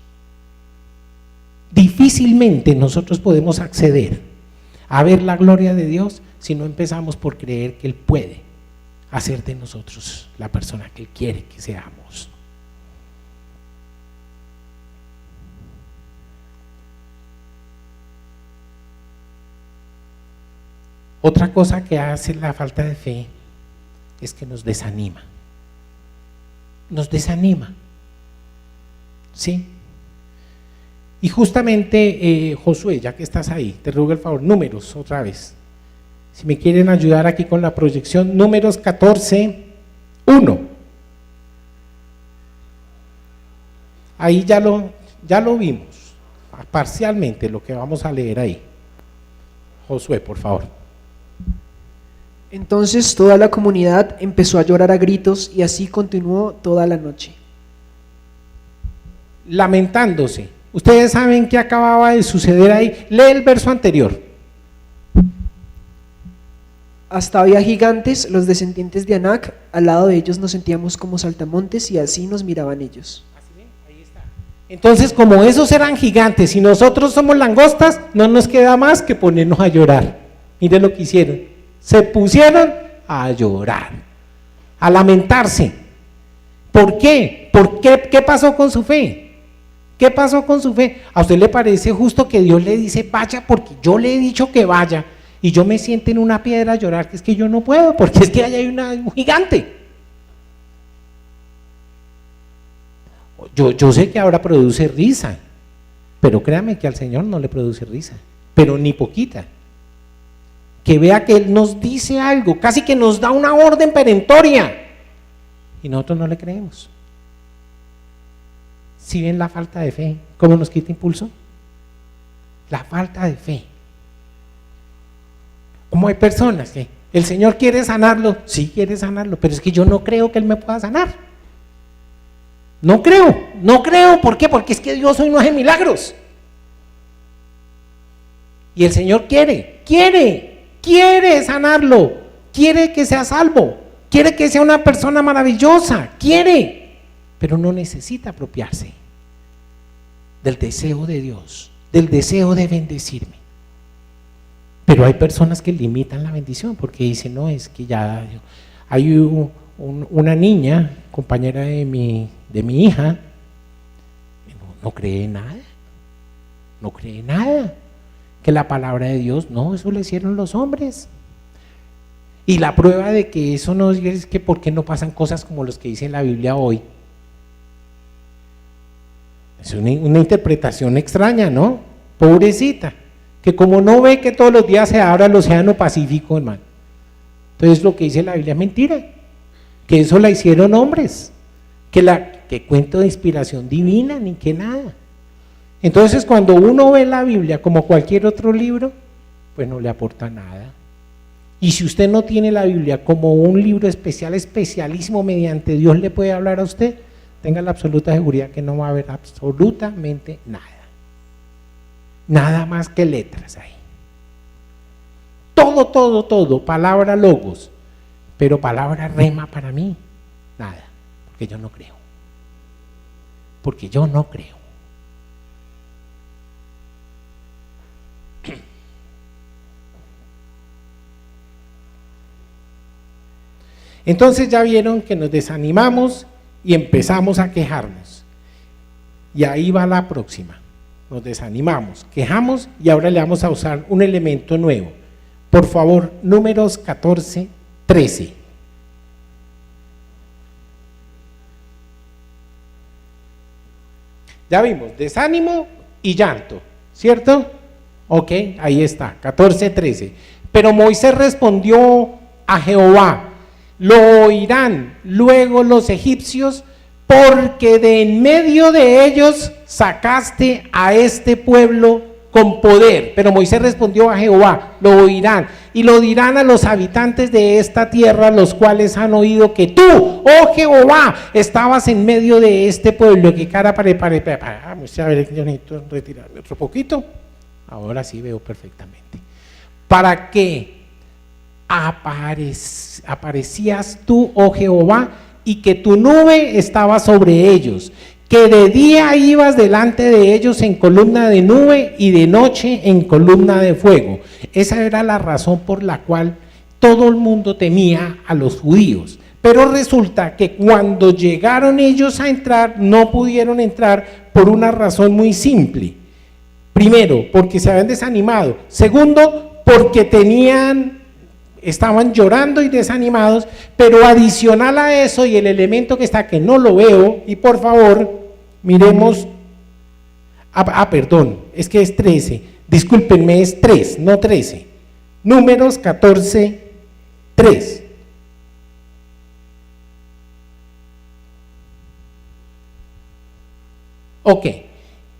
Difícilmente nosotros podemos acceder a ver la gloria de Dios si no empezamos por creer que Él puede hacer de nosotros la persona que Él quiere que seamos. Otra cosa que hace la falta de fe es que nos desanima. Nos desanima. ¿Sí? Y justamente, Josué, ya que estás ahí, te ruego el favor, Números, otra vez. Si me quieren ayudar aquí con la proyección, Números 14, 1. Ahí ya lo vimos, parcialmente lo que vamos a leer ahí. Josué, por favor. Entonces toda la comunidad empezó a llorar a gritos y así continuó toda la noche. Lamentándose. Ustedes saben qué acababa de suceder ahí. Lee el verso anterior. Hasta había gigantes, los descendientes de Anac, al lado de ellos nos sentíamos como saltamontes y así nos miraban ellos. Ahí está. Entonces, como esos eran gigantes y nosotros somos langostas, no nos queda más que ponernos a llorar. Mire lo que hicieron. Se pusieron a llorar, a lamentarse. ¿Por qué? ¿Qué pasó con su fe? ¿Qué pasó con su fe? ¿A usted le parece justo que Dios le dice vaya porque yo le he dicho que vaya y yo me siento en una piedra a llorar que es que yo no puedo porque es que allá hay un gigante? Yo sé que ahora produce risa, pero créame que al Señor no le produce risa, pero ni poquita. Que vea que Él nos dice algo, casi que nos da una orden perentoria y nosotros no le creemos. ¿Sí ven la falta de fe? ¿Cómo nos quita impulso? La falta de fe. Como hay personas que el Señor quiere sanarlo, sí quiere sanarlo, pero es que yo no creo que Él me pueda sanar. No creo, ¿por qué? Porque es que Dios hoy no hace milagros. Y el Señor quiere sanarlo, quiere que sea salvo, quiere que sea una persona maravillosa, pero no necesita apropiarse del deseo de Dios, del deseo de bendecirme. Pero hay personas que limitan la bendición porque dicen, no, es que ya hay una niña, compañera de mi hija, no cree nada, que la palabra de Dios, no, eso lo hicieron los hombres. Y la prueba de que eso no es que por qué no pasan cosas como los que dice la Biblia hoy. Es una interpretación extraña, ¿no? Pobrecita, que como no ve que todos los días se abra el océano Pacífico, hermano. Entonces lo que dice la Biblia es mentira, que eso la hicieron hombres, que cuento de inspiración divina, ni que nada. Entonces cuando uno ve la Biblia como cualquier otro libro, pues no le aporta nada. Y si usted no tiene la Biblia como un libro especialísimo mediante Dios le puede hablar a usted, tenga la absoluta seguridad que no va a haber absolutamente nada más que letras ahí. Todo, palabra logos, pero palabra rema para mí, nada, porque yo no creo. Entonces ya vieron que nos desanimamos y empezamos a quejarnos. Y ahí va la próxima. Nos desanimamos, quejamos y ahora le vamos a usar un elemento nuevo. Por favor, Números 14, 13. Ya vimos, desánimo y llanto, ¿cierto? Ok, ahí está, 14, 13. Pero Moisés respondió a Jehová: lo oirán luego los egipcios, porque de en medio de ellos sacaste a este pueblo con poder. Pero Moisés respondió a Jehová: lo oirán y lo dirán a los habitantes de esta tierra, los cuales han oído que tú, oh Jehová, estabas en medio de este pueblo. Que cara a ver, yo necesito retirarme otro poquito. Ahora sí veo perfectamente. Para que aparecías tú, oh Jehová, y que tu nube estaba sobre ellos, que de día ibas delante de ellos en columna de nube y de noche en columna de fuego. Esa era la razón por la cual todo el mundo temía a los judíos. Pero resulta que cuando llegaron ellos a entrar, no pudieron entrar por una razón muy simple. Primero, porque se habían desanimado. Segundo, porque estaban llorando y desanimados. Pero adicional a eso, y el elemento que está, que no lo veo, y por favor, miremos, perdón, es que es 13, discúlpenme, es 3, no 13, Números 14, 3. Ok.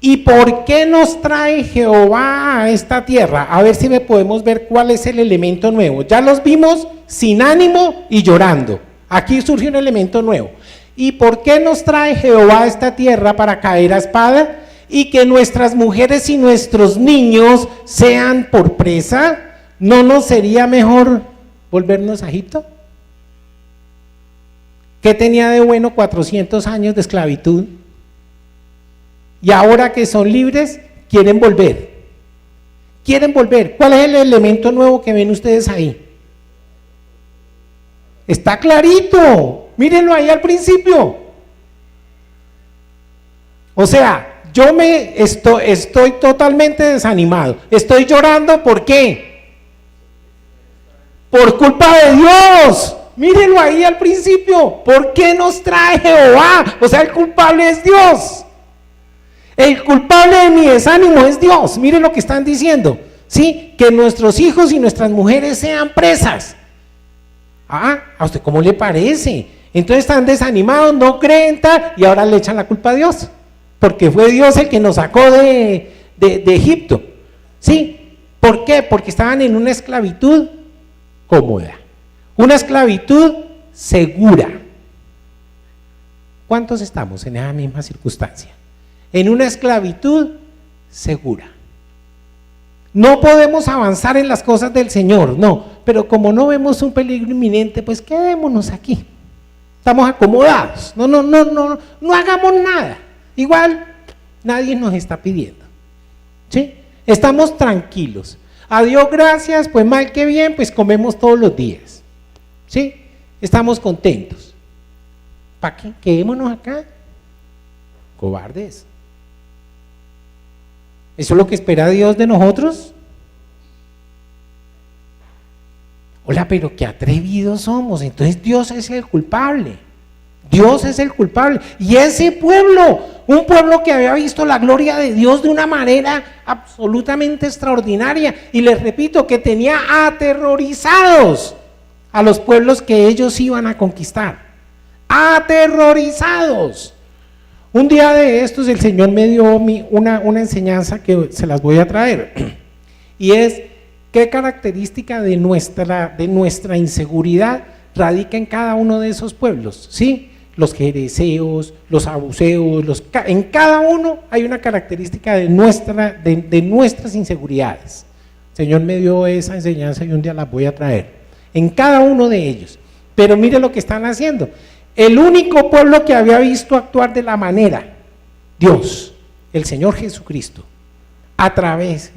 ¿Y por qué nos trae Jehová a esta tierra? A ver si me podemos ver cuál es el elemento nuevo. Ya los vimos sin ánimo y llorando. Aquí surge un elemento nuevo. ¿Y por qué nos trae Jehová a esta tierra para caer a espada? Y que nuestras mujeres y nuestros niños sean por presa. ¿No nos sería mejor volvernos a Egipto? ¿Qué tenía de bueno 400 años de esclavitud? Y ahora que son libres, quieren volver. Quieren volver. ¿Cuál es el elemento nuevo que ven ustedes ahí? Está clarito. Mírenlo ahí al principio. O sea, yo estoy totalmente desanimado. Estoy llorando, ¿por qué? Por culpa de Dios. Mírenlo ahí al principio. ¿Por qué nos trae Jehová? O sea, el culpable es Dios. El culpable de mi desánimo es Dios. Miren lo que están diciendo, ¿sí? Que nuestros hijos y nuestras mujeres sean presas. ¿A usted cómo le parece? Entonces están desanimados, no creen tal, y ahora le echan la culpa a Dios, porque fue Dios el que nos sacó de Egipto, ¿sí? ¿Por qué? Porque estaban en una esclavitud cómoda, una esclavitud segura. ¿Cuántos estamos en esa misma circunstancia? En una esclavitud segura. No podemos avanzar en las cosas del Señor, no, pero como no vemos un peligro inminente, pues quedémonos aquí. Estamos acomodados, no hagamos nada. Igual nadie nos está pidiendo, ¿sí? Estamos tranquilos. A Dios gracias, pues mal que bien, pues comemos todos los días, ¿sí? Estamos contentos. ¿Para qué? Quedémonos acá. Cobardes. ¿Eso es lo que espera Dios de nosotros? Hola, pero qué atrevidos somos. Entonces Dios es el culpable. Dios es el culpable. Y ese pueblo, un pueblo que había visto la gloria de Dios de una manera absolutamente extraordinaria, y les repito, que tenía aterrorizados a los pueblos que ellos iban a conquistar. Aterrorizados. Un día de estos el Señor me dio una enseñanza que se las voy a traer, y es qué característica de nuestra inseguridad radica en cada uno de esos pueblos, ¿sí? Los jereseos, los abuseos, en cada uno hay una característica de nuestras inseguridades. El Señor me dio esa enseñanza y un día la voy a traer, en cada uno de ellos. Pero mire lo que están haciendo. El único pueblo que había visto actuar de la manera, Dios, el Señor Jesucristo,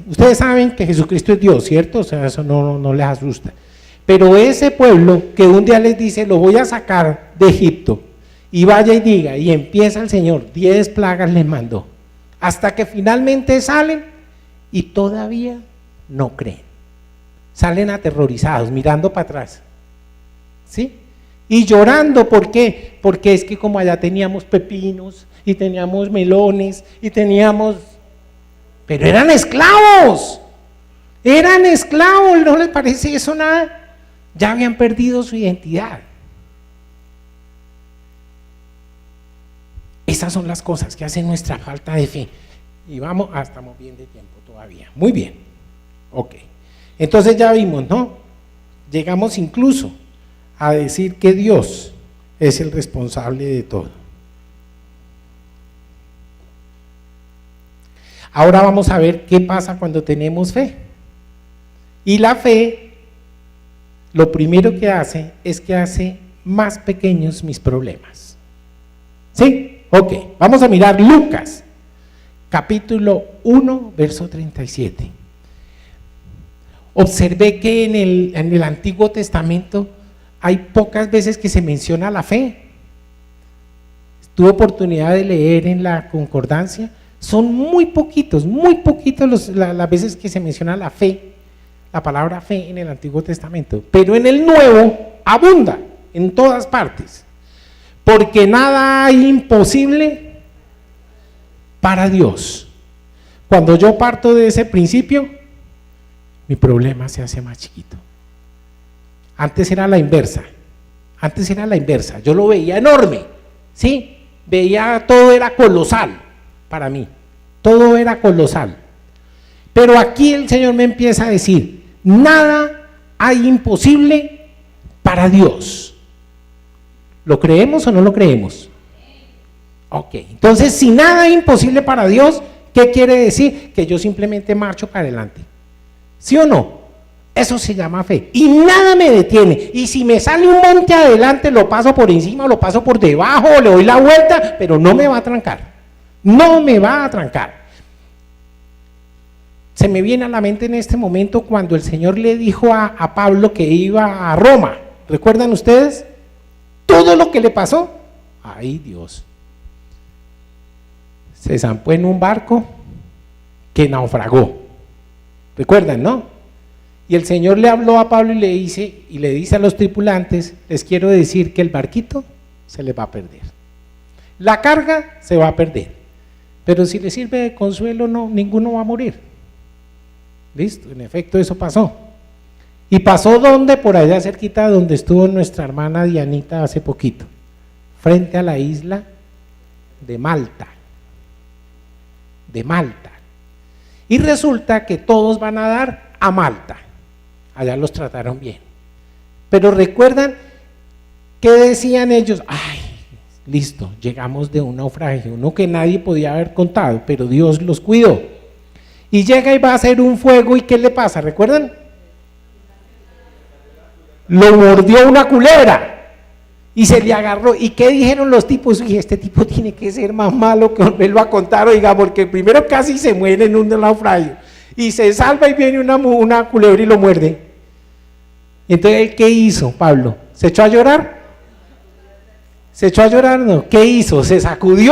ustedes saben que Jesucristo es Dios, ¿cierto? O sea, eso no les asusta. Pero ese pueblo que un día les dice, lo voy a sacar de Egipto, y vaya y diga, y empieza el Señor, 10 plagas les mandó, hasta que finalmente salen y todavía no creen. Salen aterrorizados, mirando para atrás, ¿sí? Y llorando, ¿por qué? Porque es que como allá teníamos pepinos y teníamos melones y teníamos, pero eran esclavos, ¿no les parece eso nada? Ya habían perdido su identidad, Esas son las cosas que hacen nuestra falta de fe. Y vamos, estamos bien de tiempo todavía. Muy bien. Ok. Entonces ya vimos, ¿no? Llegamos incluso a decir que Dios es el responsable de todo. Ahora vamos a ver qué pasa cuando tenemos fe. Y la fe, lo primero que hace es que hace más pequeños mis problemas. ¿Sí? Ok, vamos a mirar Lucas, capítulo 1, verso 37. Observé que en el Antiguo Testamento hay pocas veces que se menciona la fe. Tuve oportunidad de leer en la concordancia, son muy poquitos las veces que se menciona la fe, la palabra fe en el Antiguo Testamento, pero en el Nuevo abunda en todas partes, porque nada hay imposible para Dios. Cuando yo parto de ese principio, mi problema se hace más chiquito. Antes era la inversa, yo lo veía enorme, ¿sí? Veía, todo era colosal para mí, todo era colosal. Pero aquí el Señor me empieza a decir, nada hay imposible para Dios. ¿Lo creemos o no lo creemos? Ok, entonces si nada hay imposible para Dios, ¿qué quiere decir? Que yo simplemente marcho para adelante. ¿Sí o no? Eso se llama fe. Y nada me detiene. Y si me sale un monte adelante, lo paso por encima, lo paso por debajo, le doy la vuelta, pero no me va a trancar. No me va a trancar. Se me viene a la mente en este momento cuando el Señor le dijo a Pablo que iba a Roma. ¿Recuerdan ustedes? Todo lo que le pasó. ¡Ay, Dios! Se zampó en un barco que naufragó. ¿Recuerdan, no? Y el Señor le habló a Pablo y le dice a los tripulantes, les quiero decir que el barquito se les va a perder. La carga se va a perder. Pero si le sirve de consuelo, no, ninguno va a morir. Listo, en efecto eso pasó. ¿Y pasó dónde? Por allá cerquita donde estuvo nuestra hermana Dianita hace poquito, frente a la isla de Malta. De Malta. Y resulta que todos van a dar a Malta. Allá los trataron bien. Pero recuerdan qué decían ellos. Ay, listo, llegamos de un naufragio, uno que nadie podía haber contado, pero Dios los cuidó. Y llega y va a hacer un fuego, ¿y qué le pasa? ¿Recuerdan? Lo mordió una culebra y se le agarró. ¿Y qué dijeron los tipos? Y este tipo tiene que ser más malo que volverlo a contar, oiga, porque primero casi se muere en un naufragio y se salva y viene una culebra y lo muerde. Entonces, ¿qué hizo Pablo? ¿Se echó a llorar? ¿Se echó a llorar? No. ¿Qué hizo? Se sacudió,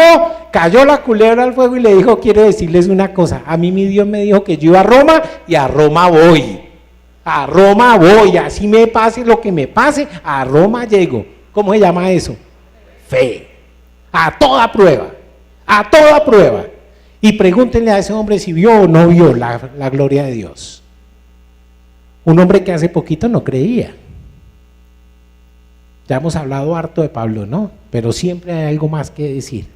cayó la culebra al fuego y le dijo, quiero decirles una cosa, a mí mi Dios me dijo que yo iba a Roma y a Roma voy. A Roma voy, así me pase lo que me pase, a Roma llego. ¿Cómo se llama eso? Fe. A toda prueba, a toda prueba. Y pregúntenle a ese hombre si vio o no vio la gloria de Dios. Un hombre que hace poquito no creía. Ya hemos hablado harto de Pablo, ¿no? Pero siempre hay algo más que decir.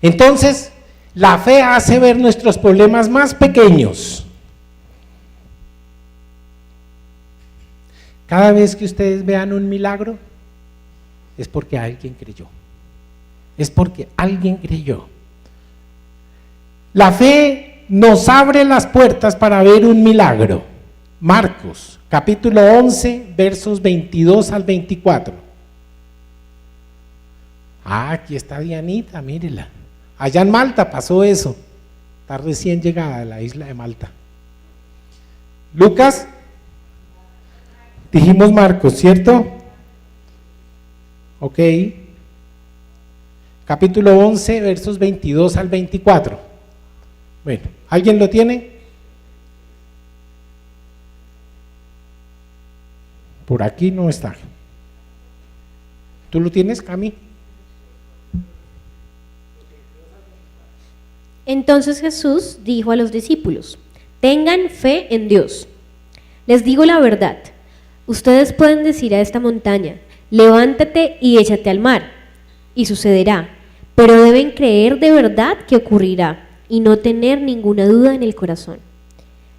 Entonces, la fe hace ver nuestros problemas más pequeños. Cada vez que ustedes vean un milagro, es porque alguien creyó. Es porque alguien creyó. La fe nos abre las puertas para ver un milagro. Marcos, capítulo 11, versos 22 al 24. Aquí está Dianita, mírela. Allá en Malta pasó eso. Está recién llegada a la isla de Malta. Lucas, dijimos Marcos, ¿cierto? Ok. Capítulo 11, versos 22 al 24. Bueno, ¿alguien lo tiene? Por aquí no está. ¿Tú lo tienes, Cami? Entonces Jesús dijo a los discípulos, tengan fe en Dios. Les digo la verdad, ustedes pueden decir a esta montaña, levántate y échate al mar, y sucederá, pero deben creer de verdad que ocurrirá y no tener ninguna duda en el corazón.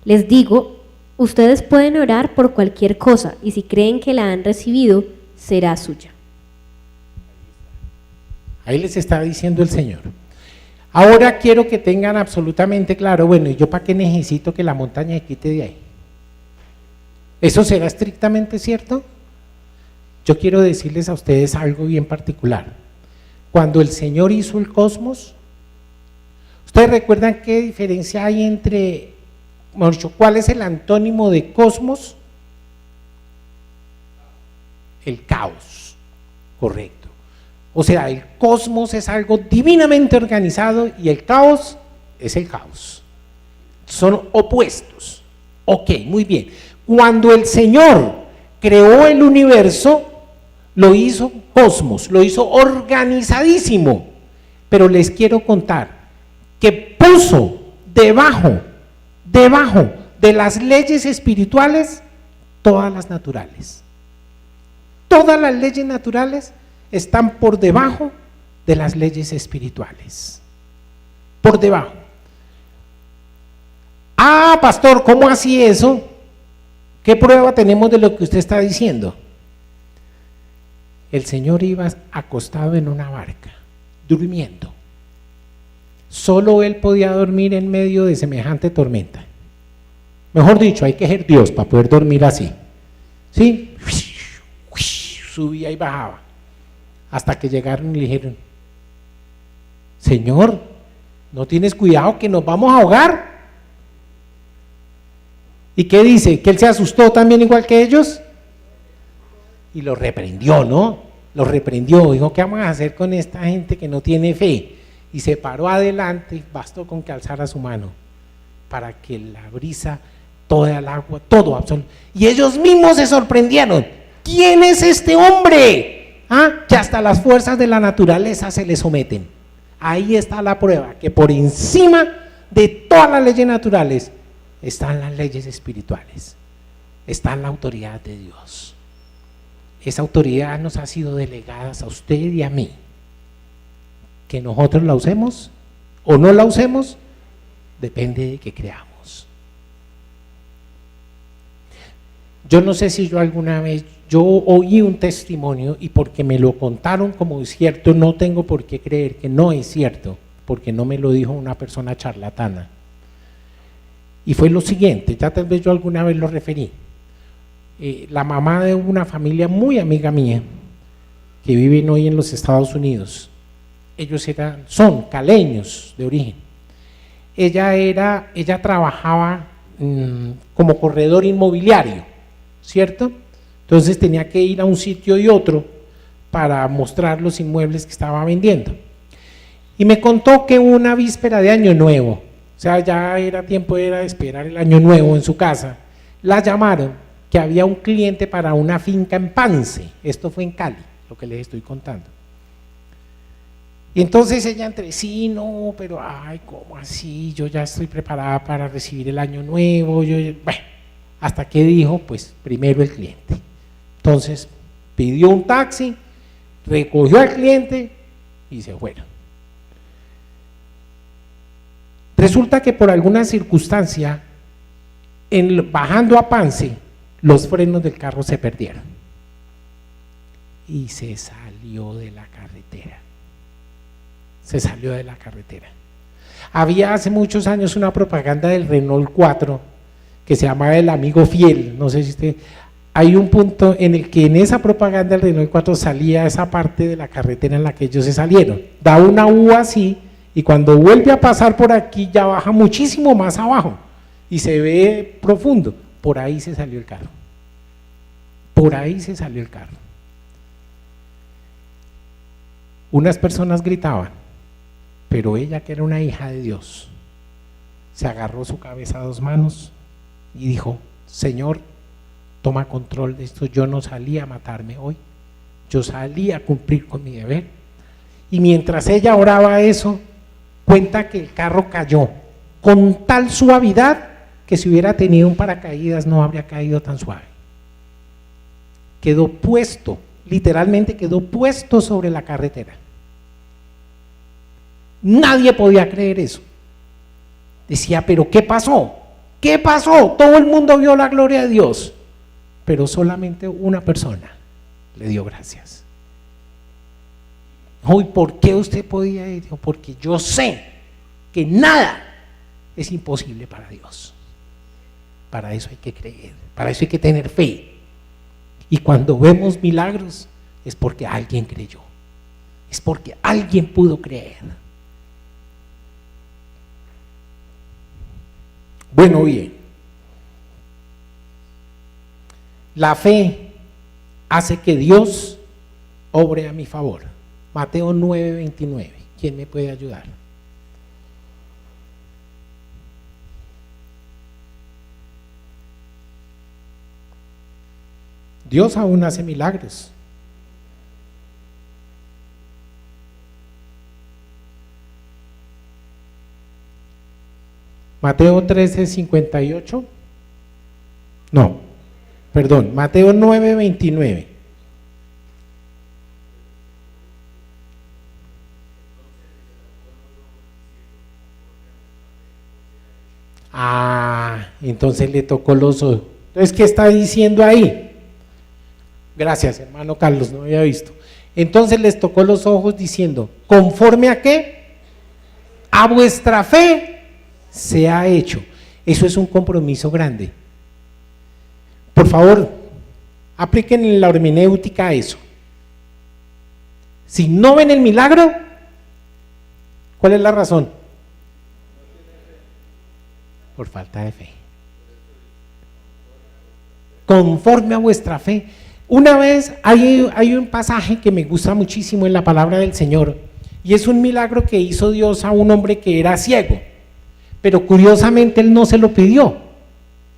Les digo, ustedes pueden orar por cualquier cosa y si creen que la han recibido, será suya. Ahí les está diciendo el Señor. Ahora quiero que tengan absolutamente claro, bueno, ¿y yo para qué necesito que la montaña se quite de ahí? ¿Eso será estrictamente cierto? Yo quiero decirles a ustedes algo bien particular. Cuando el Señor hizo el cosmos, ¿ustedes recuerdan qué diferencia hay entre, mejor dicho, cuál es el antónimo de cosmos? El caos, correcto. O sea, el cosmos es algo divinamente organizado y el caos es el caos. Son opuestos. Ok, muy bien. Cuando el Señor creó el universo, lo hizo cosmos, lo hizo organizadísimo. Pero les quiero contar que puso debajo de las leyes espirituales todas las naturales. Todas las leyes naturales están por debajo de las leyes espirituales. Por debajo. Ah, pastor, ¿cómo así eso? ¿Qué prueba tenemos de lo que usted está diciendo? El Señor iba acostado en una barca, durmiendo. Solo Él podía dormir en medio de semejante tormenta. Mejor dicho, hay que ser Dios para poder dormir así. ¿Sí? Subía y bajaba. Hasta que llegaron y le dijeron, Señor, ¿no tienes cuidado que nos vamos a ahogar? ¿Y qué dice? ¿Que Él se asustó también igual que ellos? Y lo reprendió, ¿no? Lo reprendió, dijo, ¿qué vamos a hacer con esta gente que no tiene fe? Y se paró adelante, bastó con que alzara su mano, para que la brisa, toda el agua, todo, absoluto. Y ellos mismos se sorprendieron, ¿quién es este hombre? Que hasta las fuerzas de la naturaleza se le someten. Ahí está la prueba, que por encima de todas las leyes naturales, están las leyes espirituales, está la autoridad de Dios. Esa autoridad nos ha sido delegada a usted y a mí. Que nosotros la usemos o no la usemos, depende de que creamos. Yo no sé si yo alguna vez, yo oí un testimonio y porque me lo contaron como es cierto, no tengo por qué creer que no es cierto, porque no me lo dijo una persona charlatana. Y fue lo siguiente, ya tal vez yo alguna vez lo referí. La mamá de una familia muy amiga mía, que viven hoy en los Estados Unidos, ellos son caleños de origen. Ella trabajaba como corredor inmobiliario, ¿cierto? Entonces tenía que ir a un sitio y otro para mostrar los inmuebles que estaba vendiendo. Y me contó que una víspera de Año Nuevo, o sea, ya era tiempo de esperar el Año Nuevo en su casa, la llamaron que había un cliente para una finca en Pance, esto fue en Cali, lo que les estoy contando. Y entonces ella entre sí, no, pero ay, ¿cómo así? Yo ya estoy preparada para recibir el Año Nuevo, bueno, hasta que dijo, pues primero el cliente. Entonces pidió un taxi, recogió al cliente y se fueron. Resulta que por alguna circunstancia, bajando a Pance, los frenos del carro se perdieron y se salió de la carretera. Se salió de la carretera. Había hace muchos años una propaganda del Renault 4 que se llamaba El Amigo Fiel. No sé si usted, hay un punto en el que en esa propaganda del Renault 4 salía esa parte de la carretera en la que ellos se salieron. Da una U así y cuando vuelve a pasar por aquí ya baja muchísimo más abajo y se ve profundo. Por ahí se salió el carro. Por ahí se salió el carro. Unas personas gritaban, pero ella, que era una hija de Dios, se agarró su cabeza a dos manos y dijo, Señor, toma control de esto, yo no salí a matarme hoy, yo salí a cumplir con mi deber. Y mientras ella oraba eso, cuenta que el carro cayó con tal suavidad que si hubiera tenido un paracaídas no habría caído tan suave. Quedó puesto, literalmente quedó puesto sobre la carretera. Nadie podía creer eso. Decía, pero ¿qué pasó? ¿Qué pasó? Todo el mundo vio la gloria de Dios, pero solamente una persona le dio gracias. Hoy, ¿por qué usted podía ir? Porque yo sé que nada es imposible para Dios. Para eso hay que creer, para eso hay que tener fe. Y cuando vemos milagros es porque alguien creyó, es porque alguien pudo creer. Bueno, bien, la fe hace que Dios obre a mi favor. Mateo 9:29, ¿quién me puede ayudar? Dios aún hace milagros. Mateo 13:58. No, perdón, Mateo 9:29. Entonces le tocó los ojos. Entonces, ¿qué está diciendo ahí? Gracias, hermano Carlos, no había visto. Entonces les tocó los ojos diciendo, ¿conforme a qué? A vuestra fe se ha hecho. Eso es un compromiso grande. Por favor, apliquen en la hermenéutica eso. Si no ven el milagro, ¿cuál es la razón? Por falta de fe. Conforme a vuestra fe. Una vez hay un pasaje que me gusta muchísimo en la palabra del Señor, y es un milagro que hizo Dios a un hombre que era ciego, pero curiosamente él no se lo pidió.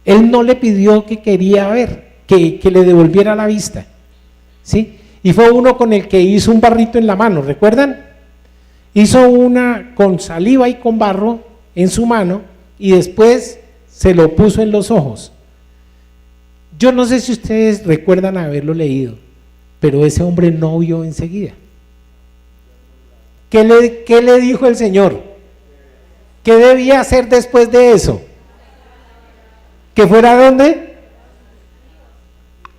Él no le pidió que quería ver, que le devolviera la vista, ¿sí? Y fue uno con el que hizo un barrito en la mano, ¿recuerdan? Hizo una con saliva y con barro en su mano y después se lo puso en los ojos. Yo no sé si ustedes recuerdan haberlo leído, pero ese hombre no vio enseguida. ¿Qué le dijo el Señor? ¿Qué debía hacer después de eso? ¿Que fuera a dónde?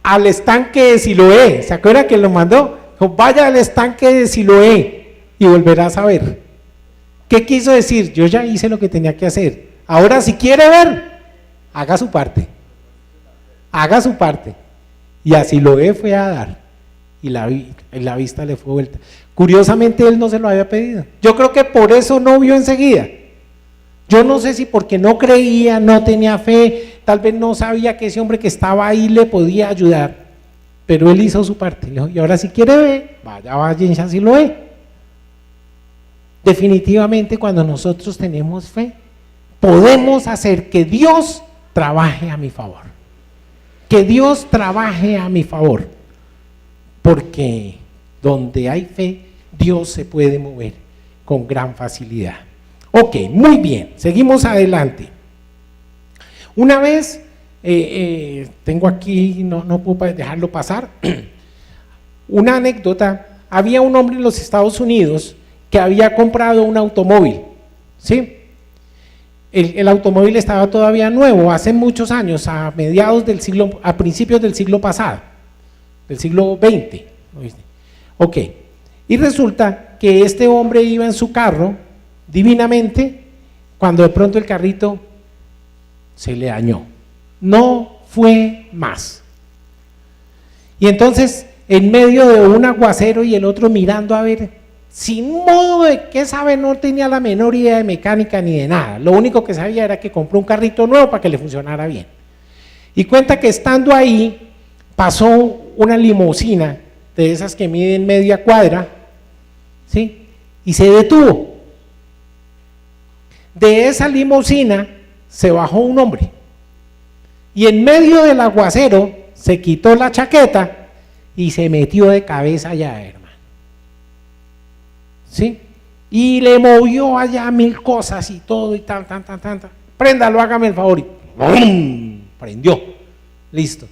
Al estanque de Siloé. ¿Se acuerda que lo mandó? Dijo, vaya al estanque de Siloé y volverás a ver. ¿Qué quiso decir? Yo ya hice lo que tenía que hacer. Ahora si quiere ver, haga su parte. Haga su parte. Y a Siloé fue a dar. Y la vista le fue vuelta. Curiosamente él no se lo había pedido. Yo creo que por eso no vio enseguida. Yo no sé si porque no creía, no tenía fe, tal vez no sabía que ese hombre que estaba ahí le podía ayudar, pero él hizo su parte. Y ahora si quiere ver, vaya a Siloé. Definitivamente cuando nosotros tenemos fe, podemos hacer que Dios trabaje a mi favor. Que Dios trabaje a mi favor. Porque donde hay fe, Dios se puede mover con gran facilidad. Ok, muy bien, seguimos adelante. Una vez, tengo aquí, no puedo dejarlo pasar, una anécdota. Había un hombre en los Estados Unidos que había comprado un automóvil, ¿sí? El automóvil estaba todavía nuevo, hace muchos años, a principios del siglo pasado, del siglo XX. Ok, y resulta que este hombre iba en su carro divinamente, cuando de pronto el carrito se le dañó, no fue más. Y entonces, en medio de un aguacero y el otro mirando a ver, sin modo de qué sabe, no tenía la menor idea de mecánica ni de nada, lo único que sabía era que compró un carrito nuevo para que le funcionara bien. Y cuenta que estando ahí, pasó una limusina de esas que miden media cuadra, ¿sí? Y se detuvo. De esa limusina se bajó un hombre y en medio del aguacero se quitó la chaqueta y se metió de cabeza allá, hermano, ¿sí? Y le movió allá mil cosas y todo y tan. Préndalo, hágame el favor. Y ¡bum! Prendió, listo.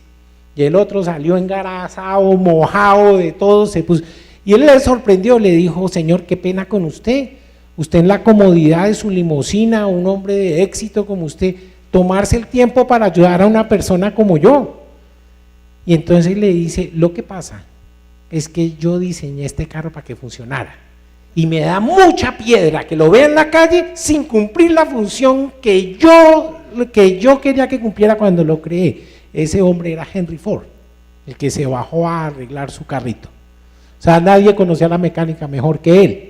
Y el otro salió engarazado, mojado de todo, se puso. Y él le sorprendió, le dijo, señor, qué pena con usted. Usted en la comodidad de su limusina, un hombre de éxito como usted, tomarse el tiempo para ayudar a una persona como yo. Y entonces le dice, lo que pasa es que yo diseñé este carro para que funcionara. Y me da mucha piedra que lo vea en la calle sin cumplir la función que yo quería que cumpliera cuando lo creé. Ese hombre era Henry Ford, el que se bajó a arreglar su carrito. O sea, nadie conocía la mecánica mejor que él.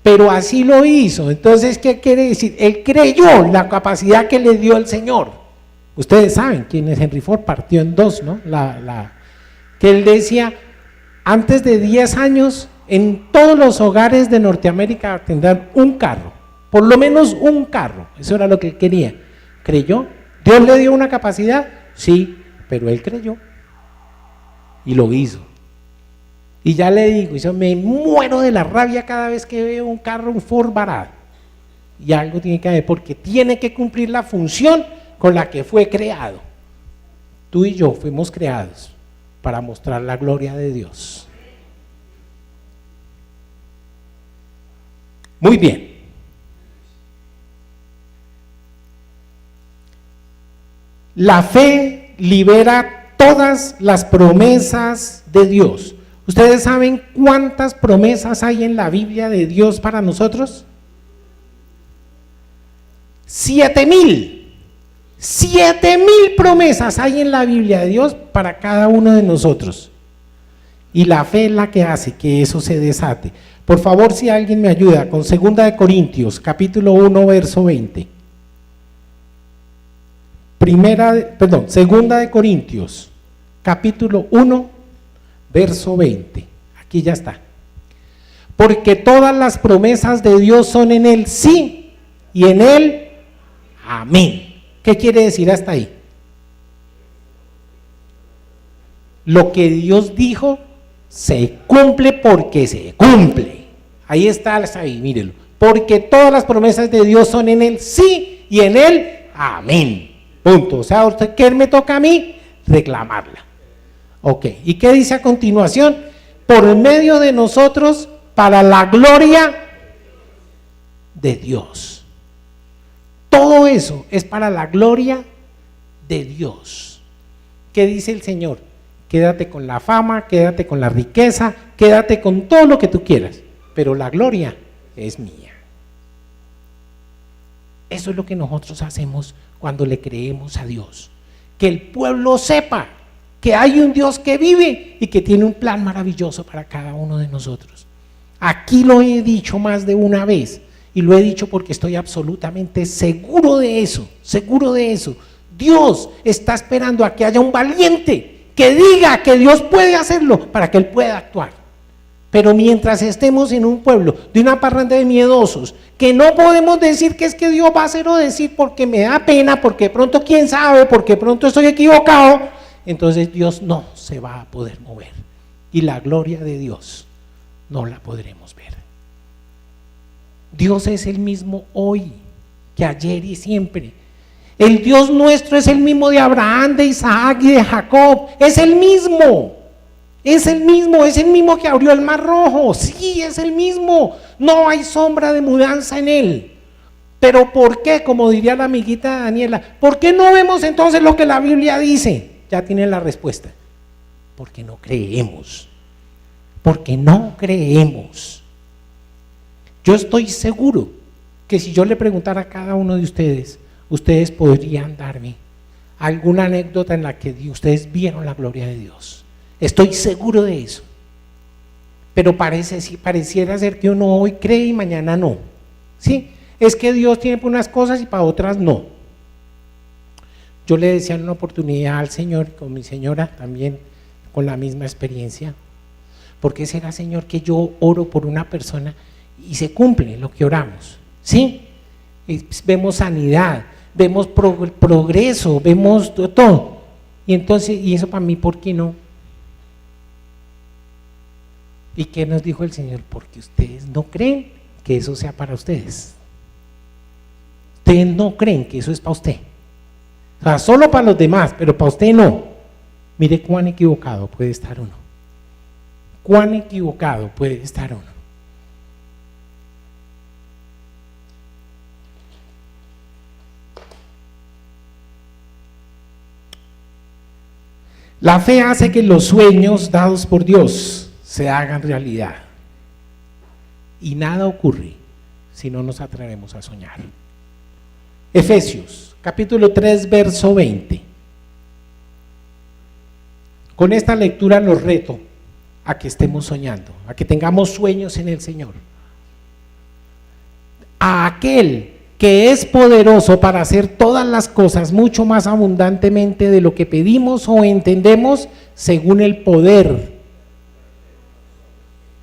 Pero así lo hizo. Entonces, ¿qué quiere decir? Él creyó la capacidad que le dio el Señor. Ustedes saben quién es Henry Ford, partió en dos, ¿no? Que él decía, antes de 10 años, en todos los hogares de Norteamérica tendrán un carro, por lo menos un carro. Eso era lo que él quería. ¿Creyó? ¿Dios le dio una capacidad? Sí, pero él creyó y lo hizo. Y ya le digo, yo me muero de la rabia cada vez que veo un carro, un Ford barato. Y algo tiene que haber, porque tiene que cumplir la función con la que fue creado. Tú y yo fuimos creados para mostrar la gloria de Dios. Muy bien. La fe libera todas las promesas de Dios. ¿Ustedes saben cuántas promesas hay en la Biblia de Dios para nosotros? 7,000. 7,000 promesas hay en la Biblia de Dios para cada uno de nosotros. Y la fe es la que hace que eso se desate. Por favor, si alguien me ayuda con 2 de Corintios, capítulo 1, verso 20. 2 de Corintios, capítulo 1, verso 20. Aquí ya está. Porque todas las promesas de Dios son en Él sí y en Él amén. ¿Qué quiere decir hasta ahí? Lo que Dios dijo se cumple porque se cumple. Ahí está, ahí, mírelo. Porque todas las promesas de Dios son en Él sí y en Él amén. Punto. O sea, ¿qué me toca a mí? Reclamarla. Ok, ¿y qué dice a continuación? Por medio de nosotros, para la gloria de Dios. Todo eso es para la gloria de Dios. ¿Qué dice el Señor? Quédate con la fama, quédate con la riqueza, quédate con todo lo que tú quieras, pero la gloria es mía. Eso es lo que nosotros hacemos cuando le creemos a Dios. Que el pueblo sepa que hay un Dios que vive y que tiene un plan maravilloso para cada uno de nosotros. Aquí lo he dicho más de una vez y lo he dicho porque estoy absolutamente seguro de eso, Dios está esperando a que haya un valiente que diga que Dios puede hacerlo para que Él pueda actuar. Pero mientras estemos en un pueblo de una parranda de miedosos, que no podemos decir que es que Dios va a hacer o decir porque me da pena, porque pronto quién sabe, porque pronto estoy equivocado, entonces Dios no se va a poder mover y la gloria de Dios no la podremos ver. Dios es el mismo hoy que ayer y siempre. El Dios nuestro es el mismo de Abraham, de Isaac y de Jacob. Es el mismo que abrió el mar rojo. Sí, es el mismo. No hay sombra de mudanza en él. Pero ¿por qué? Como diría la amiguita Daniela, ¿por qué no vemos entonces lo que la Biblia dice? Ya tienen la respuesta. Porque no creemos. Porque no creemos. Yo estoy seguro que si yo le preguntara a cada uno de ustedes, ustedes podrían darme alguna anécdota en la que ustedes vieron la gloria de Dios. Estoy seguro de eso. Pero pareciera ser que uno hoy cree y mañana no. ¿Sí? Es que Dios tiene para unas cosas y para otras no. Yo le decía en una oportunidad al Señor, con mi señora también, con la misma experiencia. ¿Por qué será, Señor, que yo oro por una persona y se cumple lo que oramos? ¿Sí? Vemos sanidad, vemos progreso, vemos todo. Y entonces, ¿y eso para mí por qué no? ¿Y qué nos dijo el Señor? Porque ustedes no creen que eso sea para ustedes. Ustedes no creen que eso es para usted. O sea, solo para los demás, pero para usted no. Mire cuán equivocado puede estar uno. Cuán equivocado puede estar uno. La fe hace que los sueños dados por Dios se hagan realidad. Y nada ocurre si no nos atrevemos a soñar. Efesios, capítulo 3, verso 20. Con esta lectura los reto a que estemos soñando, a que tengamos sueños en el Señor. A aquel que es poderoso para hacer todas las cosas mucho más abundantemente de lo que pedimos o entendemos, según el poder.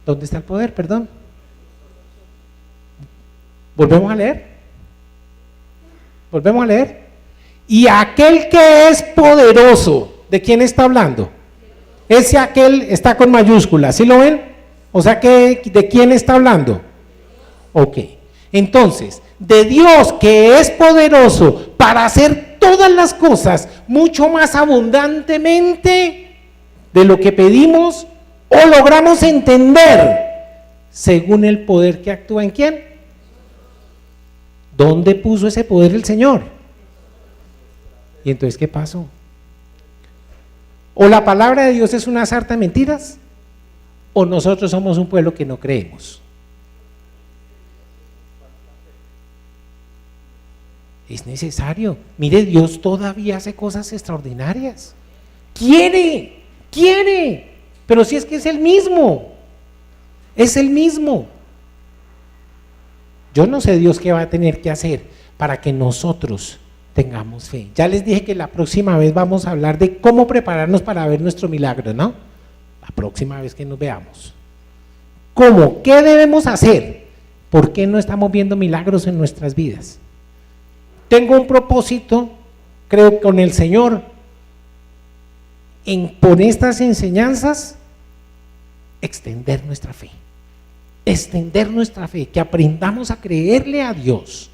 ¿Dónde está el poder? Perdón. ¿Volvemos a leer? ¿Volvemos a leer? Y aquel que es poderoso, ¿de quién está hablando? Ese aquel está con mayúsculas, ¿sí lo ven? O sea que, ¿de quién está hablando? Ok, entonces, de Dios que es poderoso para hacer todas las cosas mucho más abundantemente de lo que pedimos o logramos entender, según el poder que actúa en quién. ¿Dónde puso ese poder el Señor? ¿Y entonces qué pasó? ¿O la palabra de Dios es una sarta de mentiras? ¿O nosotros somos un pueblo que no creemos? Es necesario. Mire, Dios todavía hace cosas extraordinarias. Quiere, pero si es que es el mismo. Es el mismo. Yo no sé Dios qué va a tener que hacer para que nosotros tengamos fe. Ya les dije que la próxima vez vamos a hablar de cómo prepararnos para ver nuestro milagro, ¿no? La próxima vez que nos veamos. ¿Cómo? ¿Qué debemos hacer? ¿Por qué no estamos viendo milagros en nuestras vidas? Tengo un propósito, creo, con el Señor, por estas enseñanzas, extender nuestra fe. Extender nuestra fe, que aprendamos a creerle a Dios.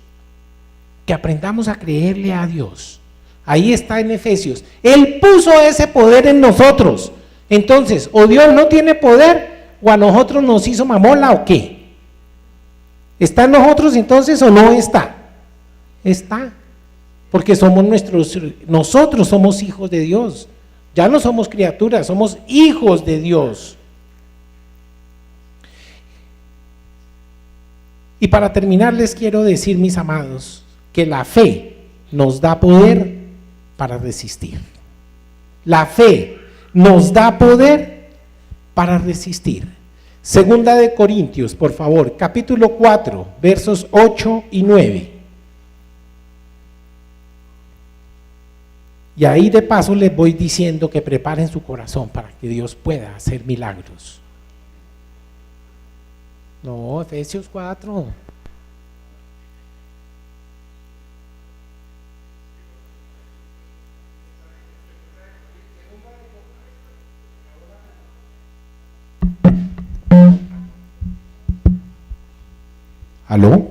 Que aprendamos a creerle a Dios. Ahí está en Efesios. Él puso ese poder en nosotros. Entonces, o Dios no tiene poder, o a nosotros nos hizo mamola, o qué. ¿Está en nosotros entonces o no está? Está. Porque nosotros somos hijos de Dios. Ya no somos criaturas, somos hijos de Dios. Y para terminar les quiero decir, mis amados, que la fe nos da poder para resistir. La fe nos da poder para resistir. Segunda de Corintios, por favor, capítulo 4, versos 8 y 9. Y ahí de paso les voy diciendo que preparen su corazón para que Dios pueda hacer milagros. No, Efesios 4. ¿Aló?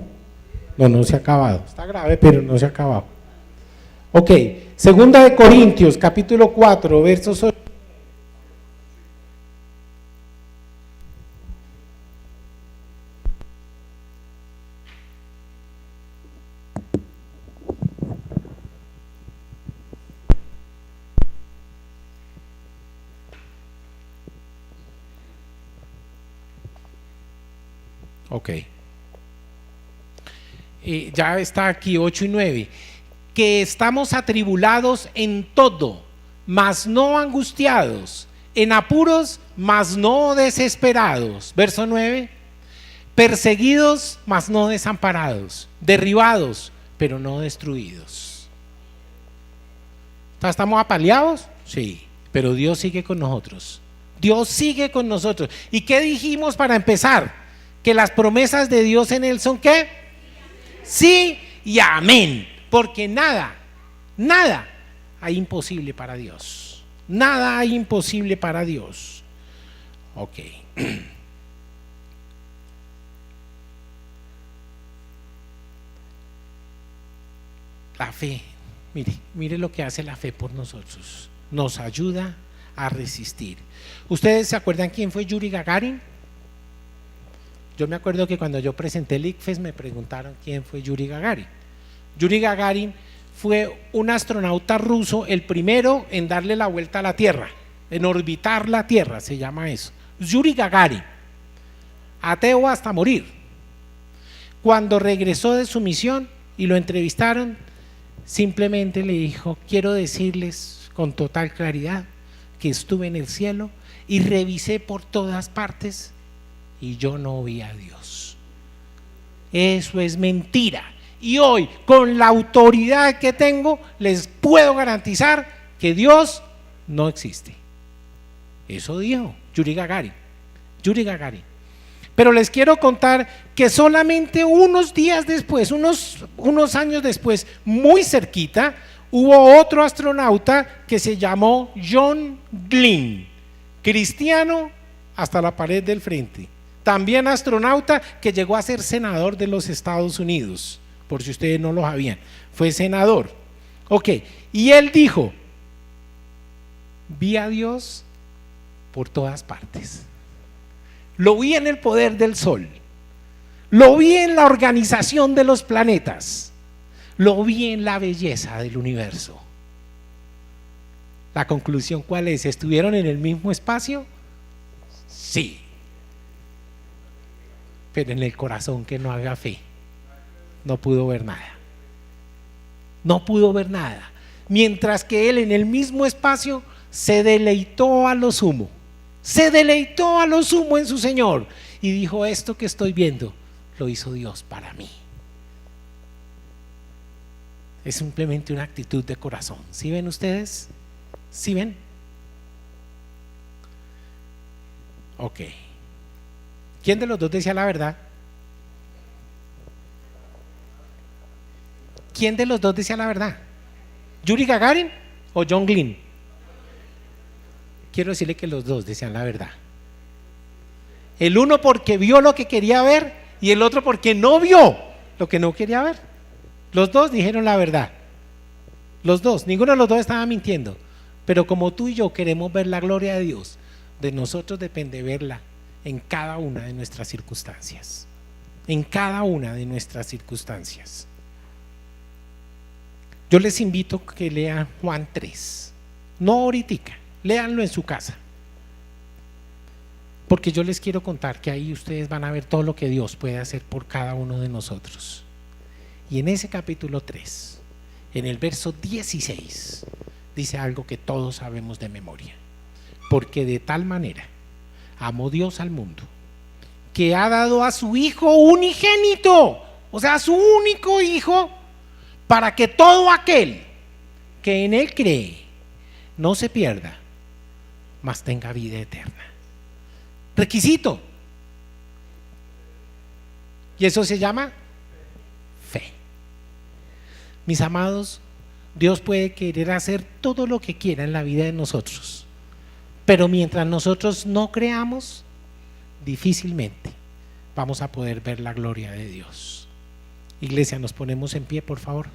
No se ha acabado. Está grave, pero no se ha acabado. Ok, segunda de Corintios, capítulo 4, versos 8. Ok. Ya está aquí 8 y 9. Que estamos atribulados en todo, mas no angustiados, en apuros, mas no desesperados. Verso 9. Perseguidos, mas no desamparados, derribados, pero no destruidos. ¿Estamos apaleados? Sí, pero Dios sigue con nosotros. Dios sigue con nosotros. ¿Y qué dijimos para empezar? Que las promesas de Dios en Él son ¿qué? Sí y amén. Porque nada hay imposible para Dios. Nada hay imposible para Dios. Ok. La fe, mire lo que hace la fe por nosotros. Nos ayuda a resistir. ¿Ustedes se acuerdan quién fue Yuri Gagarin? Yo me acuerdo que cuando yo presenté el ICFES me preguntaron quién fue Yuri Gagarin. Yuri Gagarin fue un astronauta ruso, el primero en darle la vuelta a la Tierra. en orbitar la Tierra, se llama eso. Yuri Gagarin, ateo hasta morir. Cuando regresó de su misión y lo entrevistaron, simplemente le dijo: quiero decirles con total claridad que estuve en el cielo y revisé por todas partes y yo no vi a Dios. Eso es mentira. Y hoy, con la autoridad que tengo, les puedo garantizar que Dios no existe. Eso dijo Yuri Gagarin. Pero les quiero contar que solamente unos días después, unos años después, muy cerquita, hubo otro astronauta que se llamó John Glenn, cristiano hasta la pared del frente. También astronauta que llegó a ser senador de los Estados Unidos, por si ustedes no lo sabían, fue senador. Ok, y él dijo: vi a Dios por todas partes. Lo vi en el poder del sol, lo vi en la organización de los planetas, lo vi en la belleza del universo. La conclusión, ¿cuál es? ¿Estuvieron en el mismo espacio? Sí. Pero en el corazón que no haga fe, no pudo ver nada. No pudo ver nada. Mientras que él en el mismo espacio se deleitó a lo sumo. Se deleitó a lo sumo en su Señor y dijo: esto que estoy viendo lo hizo Dios para mí. Es simplemente una actitud de corazón. ¿Sí ven ustedes? ¿Sí ven? Ok. ¿Quién de los dos decía la verdad? ¿Quién de los dos decía la verdad? ¿Yuri Gagarin o John Glenn? Quiero decirle que los dos decían la verdad. El uno porque vio lo que quería ver y el otro porque no vio lo que no quería ver. Los dos dijeron la verdad. Los dos, ninguno de los dos estaba mintiendo. Pero como tú y yo queremos ver la gloria de Dios, de nosotros depende verla en cada una de nuestras circunstancias. En cada una de nuestras circunstancias. Yo les invito a que lean Juan 3. No ahorita, léanlo en su casa. Porque yo les quiero contar que ahí ustedes van a ver todo lo que Dios puede hacer por cada uno de nosotros. Y en ese capítulo 3, en el verso 16, dice algo que todos sabemos de memoria. Porque de tal manera amó Dios al mundo, que ha dado a su Hijo unigénito, o sea, a su único Hijo, para que todo aquel que en Él cree no se pierda, mas tenga vida eterna. Requisito. Y eso se llama fe. Mis amados, Dios puede querer hacer todo lo que quiera en la vida de nosotros, pero mientras nosotros no creamos, difícilmente vamos a poder ver la gloria de Dios. Iglesia, nos ponemos en pie, por favor.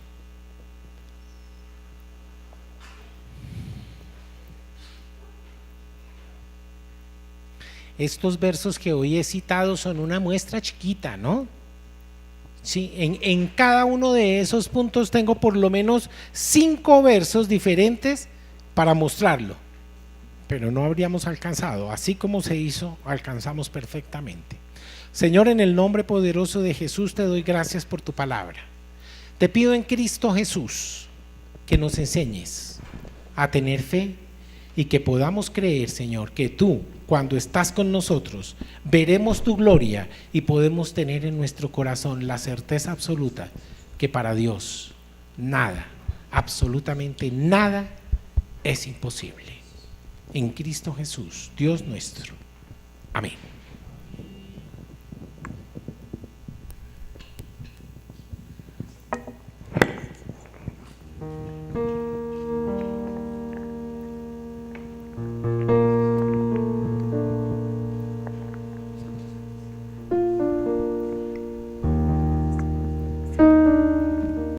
Estos versos que hoy he citado son una muestra chiquita, ¿no? Sí, en cada uno de esos puntos tengo por lo menos 5 versos diferentes para mostrarlo, pero no habríamos alcanzado. Así como se hizo, alcanzamos perfectamente. Señor, en el nombre poderoso de Jesús te doy gracias por tu palabra. Te pido en Cristo Jesús que nos enseñes a tener fe y que podamos creer, Señor, que tú, cuando estás con nosotros, veremos tu gloria y podemos tener en nuestro corazón la certeza absoluta que para Dios nada, absolutamente nada es imposible. En Cristo Jesús, Dios nuestro. Amén.